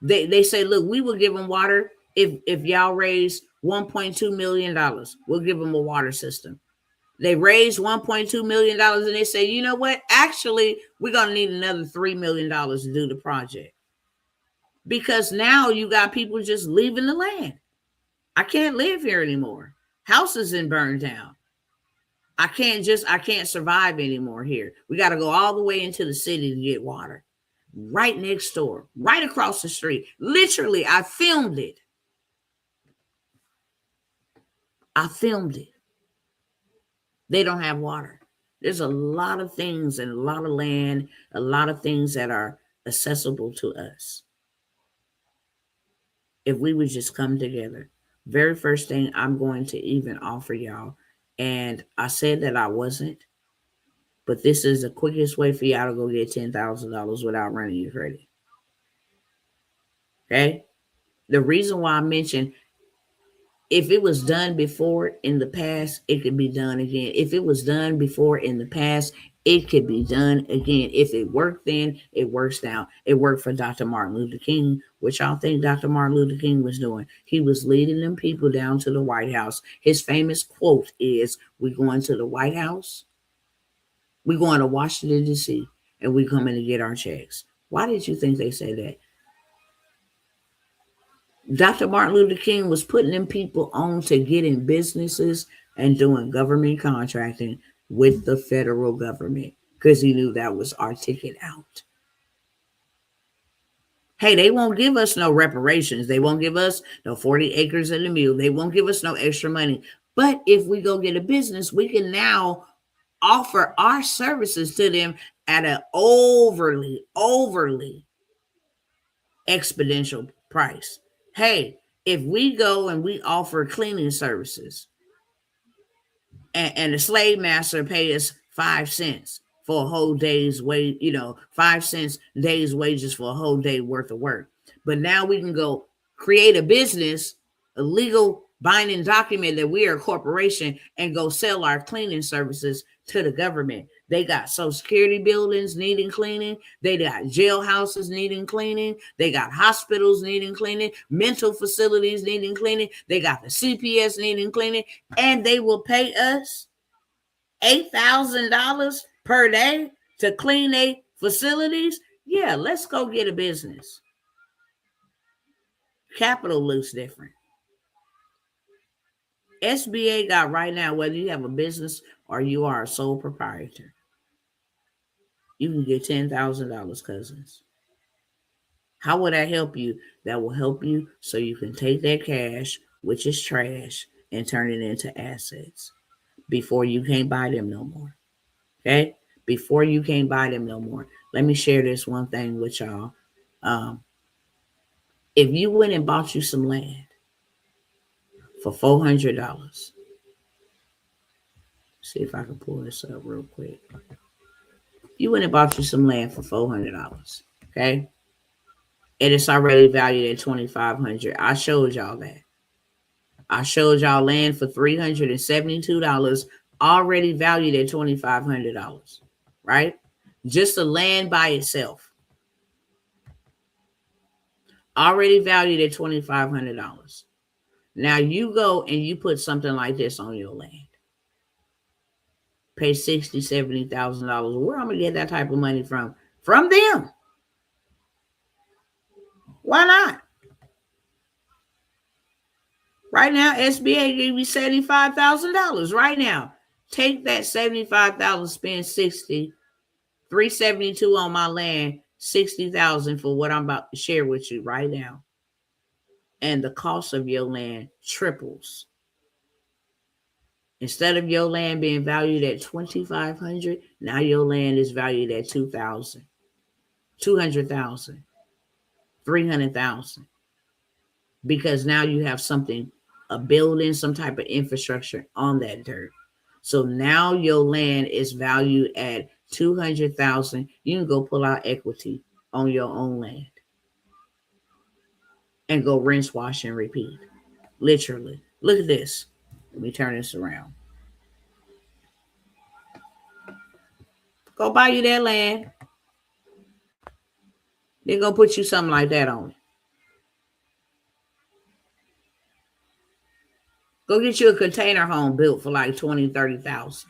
They say, look, we will give them water if y'all raise $1.2 million. We'll give them a water system. They raised $1.2 million and they say, you know what? Actually, we're going to need another $3 million to do the project. Because now you got people just leaving the land. I can't live here anymore. Houses been burned down. I can't survive anymore here. We got to go all the way into the city to get water. Right next door, right across the street. Literally, I filmed it. They don't have water. There's a lot of things and a lot of land, a lot of things that are accessible to us. If we would just come together. Very first thing I'm going to even offer y'all, and I said that I wasn't, but this is the quickest way for y'all to go get $10,000 without running your credit. Okay? The reason why I mentioned if it was done before in the past, it could be done again. If it was done before in the past, it could be done again. If it worked then, it works now. It worked for Dr. Martin Luther King. What y'all think Dr. Martin Luther King was doing? He was leading them people down to the White House. His famous quote is, "We going to the White House. We're going to Washington, D.C., and we coming to get our checks." Why did you think they said that? Dr. Martin Luther King was putting them people on to getting businesses and doing government contracting with the federal government because he knew that was our ticket out. Hey, they won't give us no reparations. They won't give us no 40 acres and a mule. They won't give us no extra money. But if we go get a business, we can now offer our services to them at an overly exponential price. Hey, if we go and we offer cleaning services, and the slave master pay us 5 cents for a whole day's wage, 5 cents day's wages for a whole day worth of work. But now we can go create a business, a legal binding document that we are a corporation, and go sell our cleaning services to the government. They got Social Security buildings needing cleaning. They got jailhouses needing cleaning. They got hospitals needing cleaning, mental facilities needing cleaning. They got the CPS needing cleaning, and they will pay us $8,000 per day to clean their facilities. Yeah, let's go get a business. Capital looks different. SBA got right now, whether you have a business or you are a sole proprietor, you can get $10,000, cousins. How will that help you? That will help you so you can take that cash, which is trash, and turn it into assets before you can't buy them no more. Okay? Before you can't buy them no more. Let me share this one thing with y'all. If you went and bought you some land for $400, see if I can pull this up real quick. You went and bought you some land for $400, okay? And it's already valued at $2,500. I showed y'all that. I showed y'all land for $372, already valued at $2,500, right? Just the land by itself, already valued at $2,500. Now you go and you put something like this on your land. Pay $60,000, $70,000. Where I'm gonna get that type of money from? From them. Why not? Right now, SBA gave you $75,000. Right now, take that $75,000, spend $60,000, $372 on my land, $60,000 for what I'm about to share with you right now, and the cost of your land triples. Instead of your land being valued at $2,500, now your land is valued at $2,000, $200,000, $300,000, because now you have something, a building, some type of infrastructure on that dirt. So now your land is valued at $200,000. You can go pull out equity on your own land and go rinse, wash, and repeat. Literally. Look at this. Let me turn this around. Go buy you that land. They're going to put you something like that on it. Go get you a container home built for like $20,000, $30,000.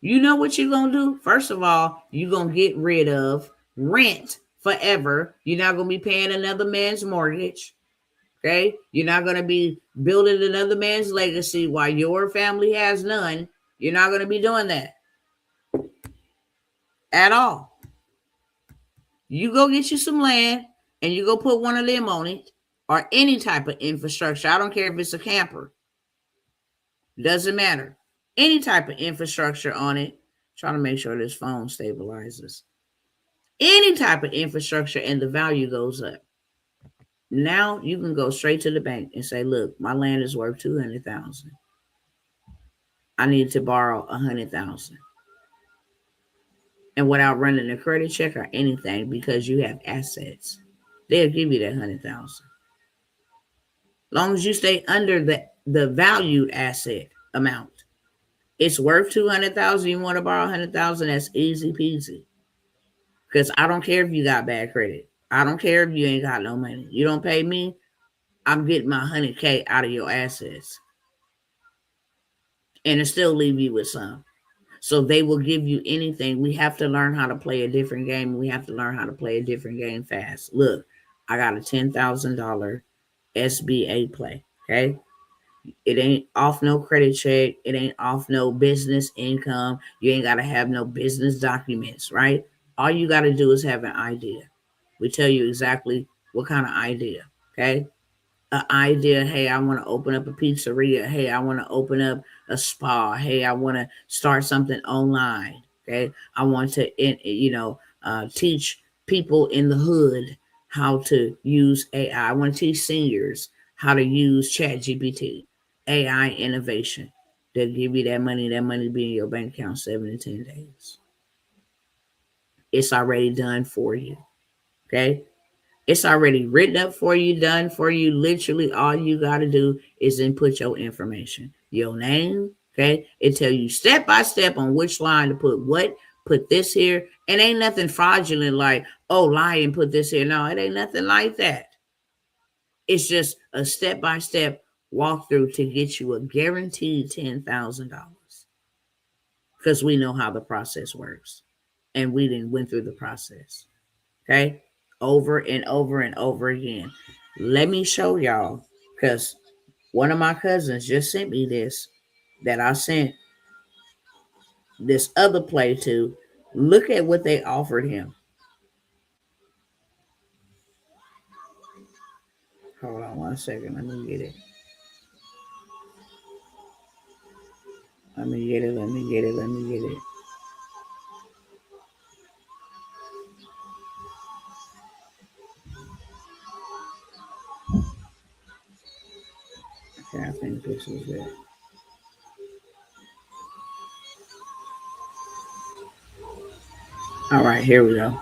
You know what you're going to do? First of all, you're going to get rid of rent forever. You're not going to be paying another man's mortgage. Okay? You're not going to be building another man's legacy while your family has none. You're not going to be doing that at all. You go get you some land and you go put one of them on it, or any type of infrastructure. I don't care if it's a camper. Doesn't matter. Any type of infrastructure on it. Trying to make sure this phone stabilizes. Any type of infrastructure, and the value goes up. Now you can go straight to the bank and say, look, my land is worth $200,000. I need to borrow $100,000. And without running a credit check or anything, because you have assets, they'll give you that $100,000. Long as you stay under the valued asset amount. It's worth $200,000. You want to borrow $100,000? That's easy peasy. Because I don't care if you got bad credit. I don't care if you ain't got no money. You don't pay me, I'm getting my $100K out of your assets. And it still leave you with some. So they will give you anything. We have to learn how to play a different game. We have to learn how to play a different game fast. Look, I got a $10,000 SBA play, okay? It ain't off no credit check. It ain't off no business income. You ain't got to have no business documents, right? All you got to do is have an idea. We tell you exactly what kind of idea. Okay. An idea. Hey, I want to open up a pizzeria. Hey, I want to open up a spa. Hey, I want to start something online. Okay. I want to, teach people in the hood how to use AI. I want to teach seniors how to use ChatGPT, AI innovation. They'll give you that money be in your bank account 7 to 10 days. It's already done for you. Okay. It's already written up for you, done for you. Literally, all you got to do is input your information, your name. Okay. It tell you step by step on which line to put what, put this here. And ain't nothing fraudulent like, oh, lie and put this here. No, it ain't nothing like that. It's just a step by step walkthrough to get you a guaranteed $10,000 because we know how the process works and we didn't went through the process. Okay. Over and over and over again. Let me show y'all because one of my cousins just sent me this that I sent this other play to. Look at what they offered him. Hold on 1 second. Let me get it. Let me get it. Let me get it. Let me get it. Okay, I think this is it. All right, here we go.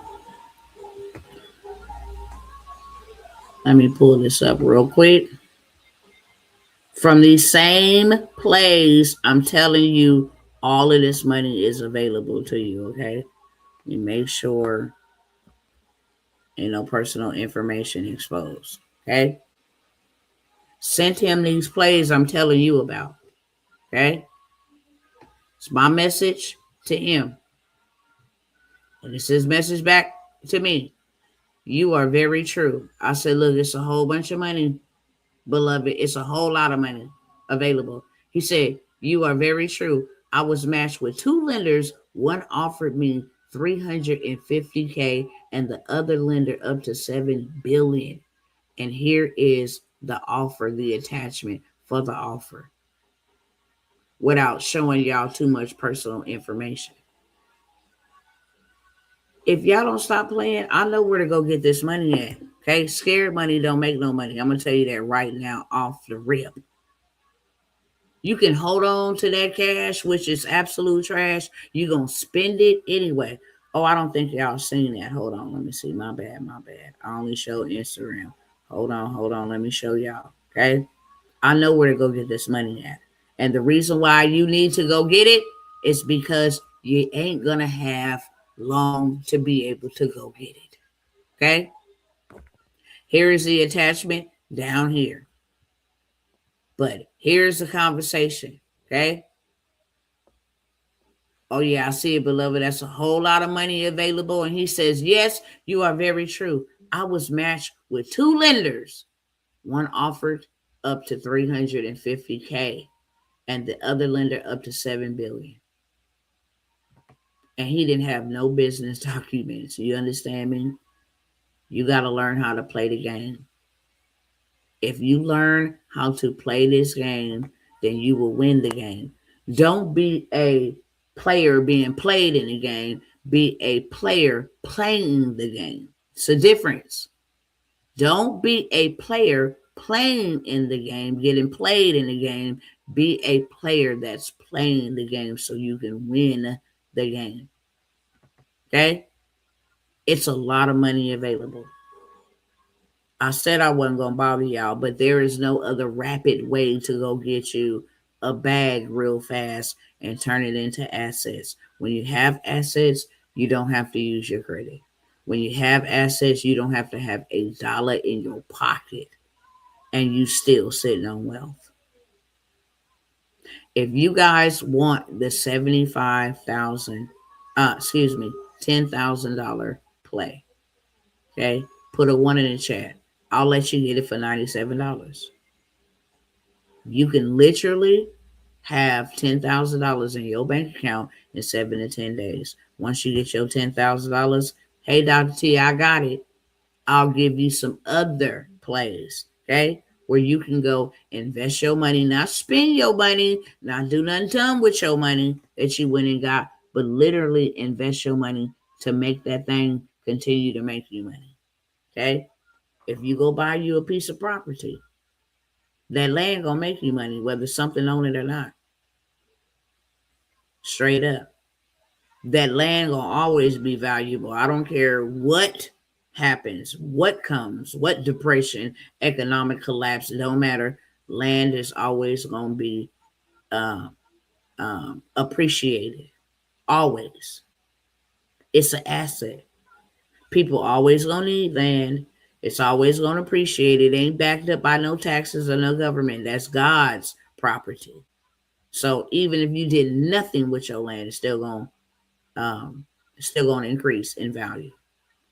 Let me pull this up real quick. From these same plays, I'm telling you, all of this money is available to you, okay? You make sure ain't no personal information exposed, okay? Sent him these plays I'm telling you about, okay? It's my message to him. And it's his message back to me. You are very true. I said, look, it's a whole bunch of money, beloved. It's a whole lot of money available. He said, you are very true. I was matched with two lenders. One offered me 350K and the other lender up to 7 billion. And here is the offer, the attachment for the offer without showing y'all too much personal information. If y'all don't stop playing, I know where to go get this money at. Okay, scared money don't make no money. I'm gonna tell you that right now off the rip. You can hold on to that cash, which is absolute trash. You're gonna spend it anyway. Oh, I don't think y'all seen that. Hold on, let me see. My bad, my bad. I only show Instagram. Hold on. Let me show y'all. Okay. I know where to go get this money at. And the reason why you need to go get it is because you ain't gonna have long to be able to go get it. Okay? Here is the attachment down here. But here's the conversation. Okay? Oh, yeah, I see it, beloved. That's a whole lot of money available. And he says, yes, you are very true. I was matched with two lenders. One offered up to 350K and the other lender up to 7 billion. And he didn't have no business documents. You understand me? You got to learn how to play the game. If you learn how to play this game, then you will win the game. Don't be a player being played in the game. Be a player playing the game. It's a difference. Don't be a player playing in the game, getting played in the game. Be a player that's playing the game so you can win the game. Okay? It's a lot of money available. I said I wasn't going to bother y'all, but there is no other rapid way to go get you a bag real fast and turn it into assets. When you have assets, you don't have to use your credit. When you have assets, you don't have to have a dollar in your pocket and you still sitting on wealth. If you guys want the 75,000, $10,000 play, okay, put a 1 in the chat. I'll let you get it for $97. You can literally have $10,000 in your bank account in 7 to 10 days. Once you get your $10,000, hey, Dr. T, I got it. I'll give you some other plays, okay? Where you can go invest your money, not spend your money, not do nothing dumb with your money that you went and got, but literally invest your money to make that thing continue to make you money, okay? If you go buy you a piece of property, that land gonna make you money, whether something on it or not. Straight up. That land gonna always be valuable. I don't care what happens, what comes, what depression, economic collapse, it don't matter. Land is always gonna be uh, appreciated. Always. It's an asset. People always gonna need land. It's always gonna appreciate it. Ain't backed up by no taxes or no government. That's God's property. So even if you did nothing with your land, it's still gonna increase in value.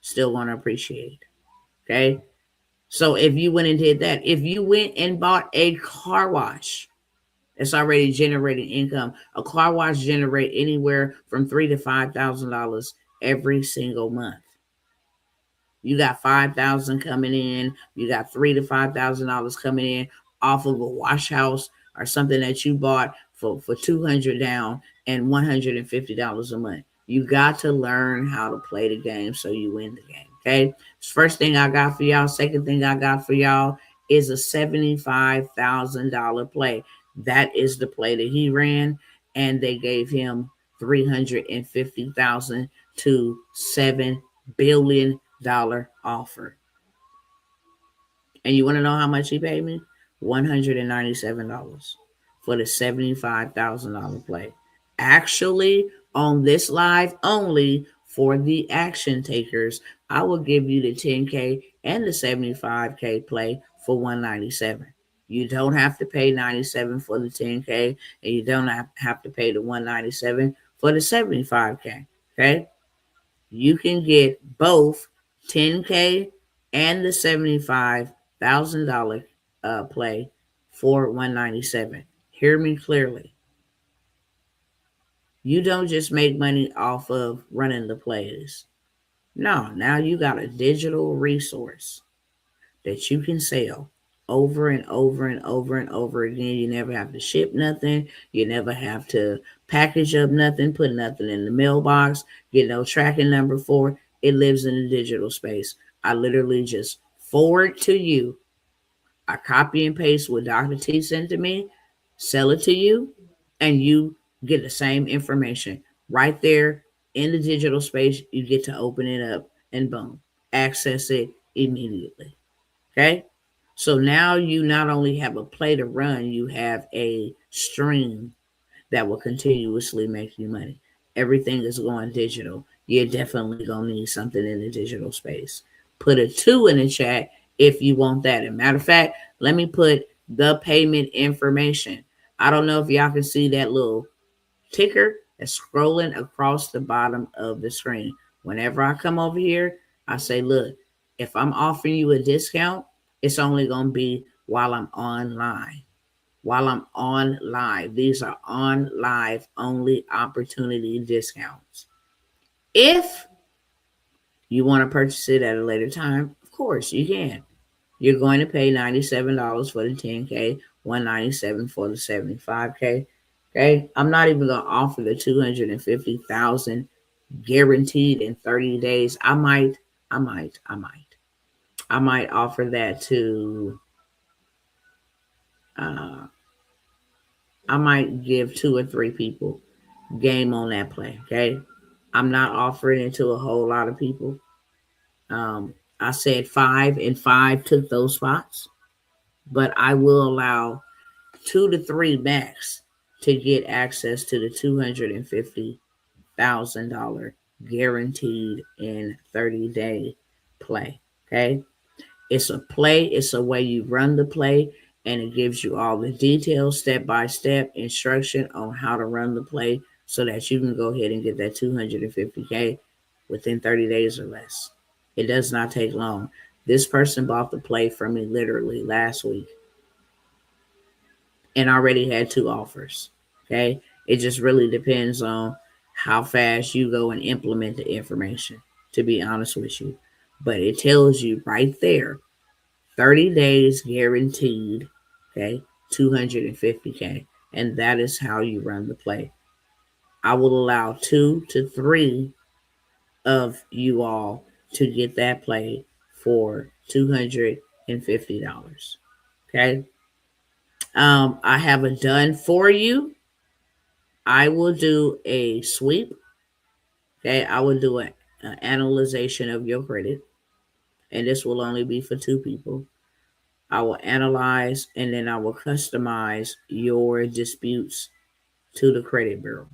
Still gonna appreciate. Okay. So if you went and did that, if you went and bought a car wash, it's already generating income. A car wash generate anywhere from $3,000 to $5,000 every single month. You got 5,000 coming in. You got $3,000 to $5,000 coming in off of a wash house or something that you bought for 200 down and $150 a month. You got to learn how to play the game so you win the game. Okay. First thing I got for y'all. Second thing I got for y'all is a $75,000 play. That is the play that he ran, and they gave him 350,000 to $7 billion offer. And you want to know how much he paid me? $197 for the $75,000 play. Actually, on this live only for the action takers, I will give you the 10K and the 75K play for 197. You don't have to pay 97 for the 10K, and you don't have to pay the 197 for the 75K. Okay? You can get both 10K and the $75,000 play for 197. Hear me clearly. You don't just make money off of running the plays. No, now you got a digital resource that you can sell over and over and over and over again. You never have to ship nothing. You never have to package up nothing, put nothing in the mailbox, get no tracking number for it. It lives in the digital space. I literally just forward to you. I copy and paste what Dr. T sent to me, sell it to you, and you get the same information right there in the digital space. You get to open it up and boom, access it immediately. Okay. So now you not only have a play to run, you have a stream that will continuously make you money. Everything is going digital. You're definitely going to need something in the digital space. Put a 2 in the chat if you want that. And matter of fact, let me put the payment information. I don't know if y'all can see that little ticker that's scrolling across the bottom of the screen. Whenever I come over here, I say, look, if I'm offering you a discount, it's only going to be while I'm online. While I'm on live. These are on live only opportunity discounts. If you want to purchase it at a later time, of course you can. You're going to pay $97 for the 10K, $197 for the 75K. Okay, I'm not even going to offer the 250,000 guaranteed in 30 days. I might offer that to. I might give 2 or 3 people game on that play. Okay, I'm not offering it to a whole lot of people. I said 5, and 5 took those spots, but I will allow 2 to 3 max to get access to the $250,000 guaranteed in 30-day play. Okay. It's a play. It's a way you run the play, and it gives you all the details, step-by-step instruction on how to run the play so that you can go ahead and get that 250K within 30 days or less. It does not take long. This person bought the play from me literally last week and already had 2 offers. Okay. It just really depends on how fast you go and implement the information, to be honest with you. But it tells you right there 30 days guaranteed. Okay. 250K. And that is how you run the play. I will allow 2 to 3 of you all to get that play for $250. Okay. I have a done for you. I will do a sweep. Okay. I will do an analyzation of your credit. And this will only be for 2 people. I will analyze and then I will customize your disputes to the credit bureau,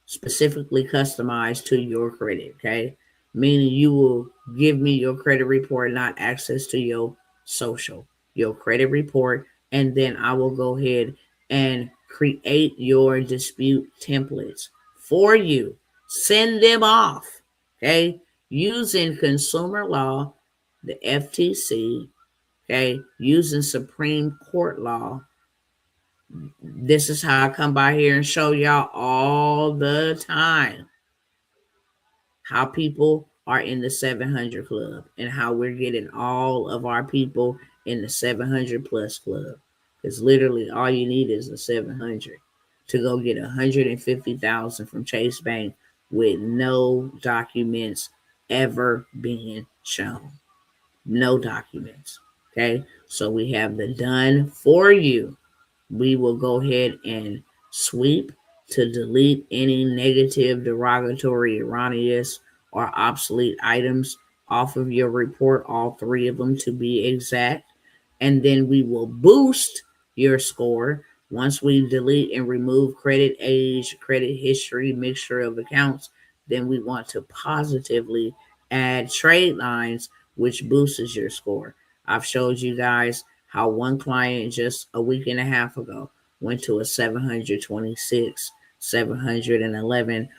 specifically customized to your credit, okay? Meaning you will give me your credit report, not access to your social, your credit report, and then I will go ahead and create your dispute templates for you. Send them off, okay? Using consumer law, the FTC, okay? Using Supreme Court law. This is how I come by here and show y'all all the time how people are in the 700 club and how we're getting all of our people in the 700 plus club. Because literally all you need is a 700 to go get 150,000 from Chase Bank with no documents ever being shown. No documents. Okay. So we have the done for you. We will go ahead and sweep to delete any negative, derogatory, erroneous, or obsolete items off of your report, all 3 of them to be exact. And then we will boost your score once we delete and remove credit age, credit history, mixture of accounts. Then we want to positively add trade lines, which boosts your score. I've showed you guys how one client just a week and a half ago went to a 726, 711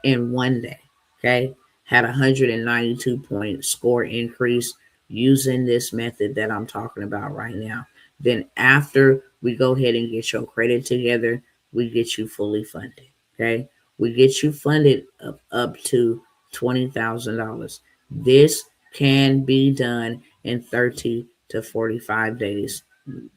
in one day. Okay, had a 192-point score increase using this method that I'm talking about right now. Then after we go ahead and get your credit together, we get you fully funded. Okay, we get you funded up to $20,000. This can be done in 30 to 45 days.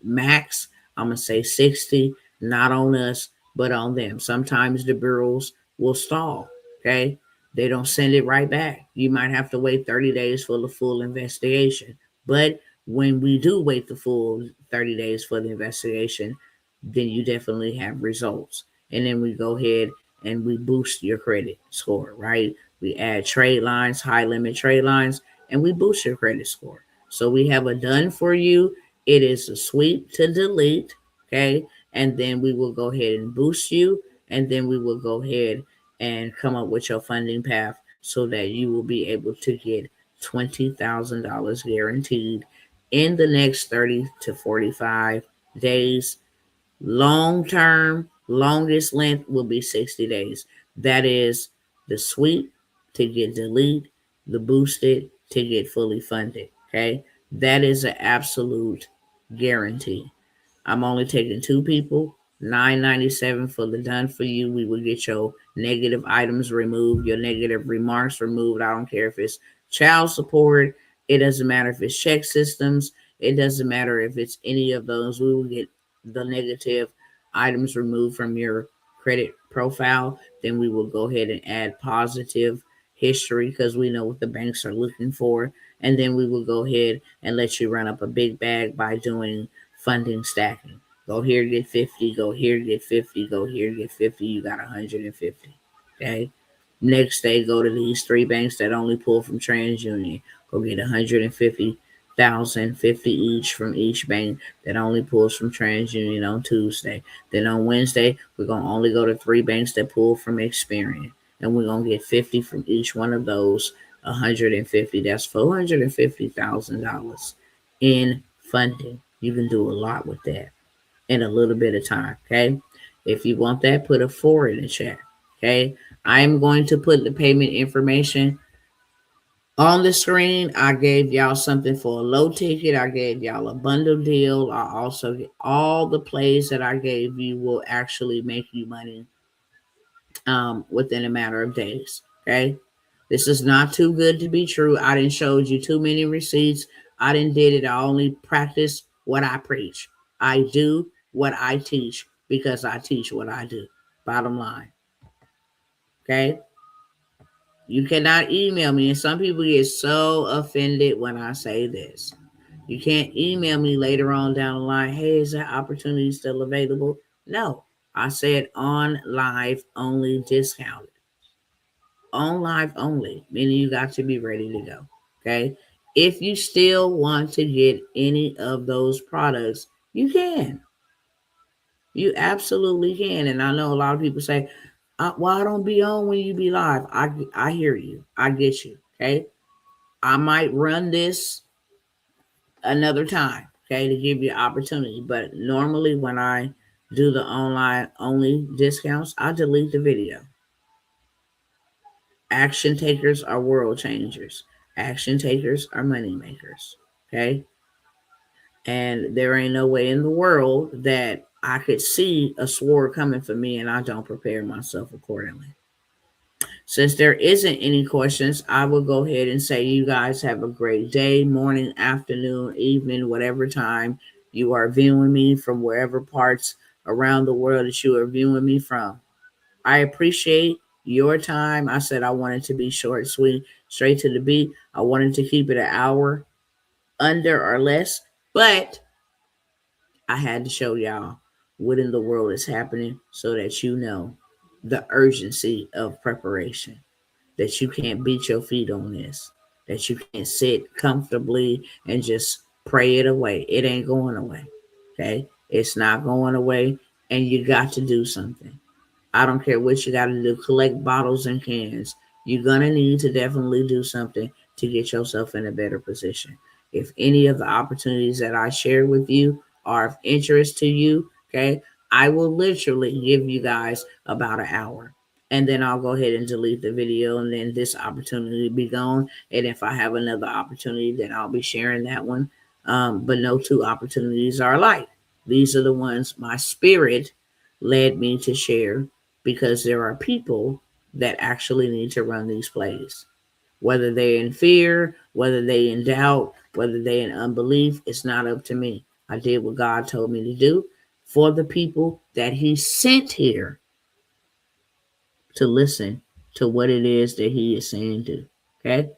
Max, I'm going to say 60, not on us, but on them. Sometimes the bureaus will stall, okay? They don't send it right back. You might have to wait 30 days for the full investigation. But when we do wait the full 30 days for the investigation, then you definitely have results. And then we go ahead and we boost your credit score, right? We add trade lines, high limit trade lines, and we boost your credit score. So we have a done for you. It is a sweep to delete, okay? And then we will go ahead and boost you, and then we will go ahead and come up with your funding path so that you will be able to get $20,000 guaranteed in the next 30 to 45 days. Long term, longest length will be 60 days. That is the sweep to get delete, the boosted to get fully funded. Okay. That is an absolute guarantee. I'm only taking 2 people. $9.97 for the done for you. We will get your negative items removed, your negative remarks removed. I don't care if it's child support. It doesn't matter if it's check systems. It doesn't matter if it's any of those. We will get the negative items removed from your credit profile. Then we will go ahead and add positive history because we know what the banks are looking for. And then we will go ahead and let you run up a big bag by doing funding stacking. Go here, get 50, go here, get 50, go here, get 50, you got 150. Okay? Next day, go to these 3 banks that only pull from TransUnion. Go get 150,000, 50 each from each bank that only pulls from TransUnion on Tuesday. Then on Wednesday, we're going to only go to 3 banks that pull from Experian. And we're going to get 50 from each one of those, 150. That's $450,000 in funding. You can do a lot with that in a little bit of time. Okay. If you want that, put a 4 in the chat. Okay. I'm going to put the payment information On the screen, I gave y'all something for a low ticket. I gave y'all a bundle deal. I also, all the plays that I gave you will actually make you money within a matter of days. Okay. This is not too good to be true. I didn't showed you too many receipts. I didn't did it. I only practice what I preach. I do what I teach because I teach what I do. Bottom line. Okay. You cannot email me. And some people get so offended when I say this. You can't email me later on down the line. Hey, is that opportunity still available? No. I said on live only discounted. On live only, meaning you got to be ready to go. Okay. If you still want to get any of those products, you can. You absolutely can. And I know a lot of people say, well, I don't be on when you be live. I hear you. I get you. Okay. I might run this another time, okay, to give you opportunity. But normally when I do the online only discounts, I delete the video. Action takers are world changers. Action takers are money makers. Okay. And there ain't no way in the world that I could see a sword coming for me and I don't prepare myself accordingly. Since there isn't any questions, I will go ahead and say you guys have a great day, morning, afternoon, evening, whatever time you are viewing me from, wherever parts around the world that you are viewing me from. I appreciate your time. I said I wanted to be short, sweet, straight to the beat. I wanted to keep it an hour under or less, but I had to show y'all what in the world is happening so that you know the urgency of preparation, that you can't beat your feet on this, that you can't sit comfortably and just pray it away. It ain't going away. Okay? It's not going away, and you got to do something. I don't care what you got to do, collect bottles and cans. You're going to need to definitely do something to get yourself in a better position. If any of the opportunities that I share with you are of interest to you, okay, I will literally give you guys about an hour. And then I'll go ahead and delete the video, and then this opportunity will be gone. And if I have another opportunity, then I'll be sharing that one. But no two opportunities are alike. These are the ones my spirit led me to share, because there are people that actually need to run these plays. Whether they're in fear, whether they in doubt, whether they in unbelief, it's not up to me. I did what God told me to do for the people that He sent here to listen to what it is that He is saying do. Okay?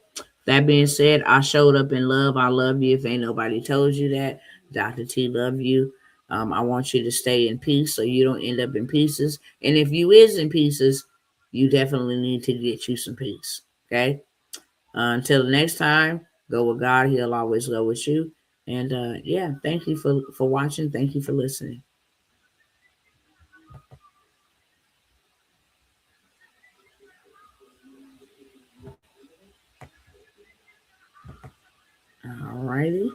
That being said, I showed up in love. I love you. If ain't nobody told you that, Dr. T love you. I want you to stay in peace so you don't end up in pieces. And if you is in pieces, you definitely need to get you some peace. Okay? Until the next time, go with God. He'll always go with you. And yeah, thank you for watching. Thank you for listening. All righty.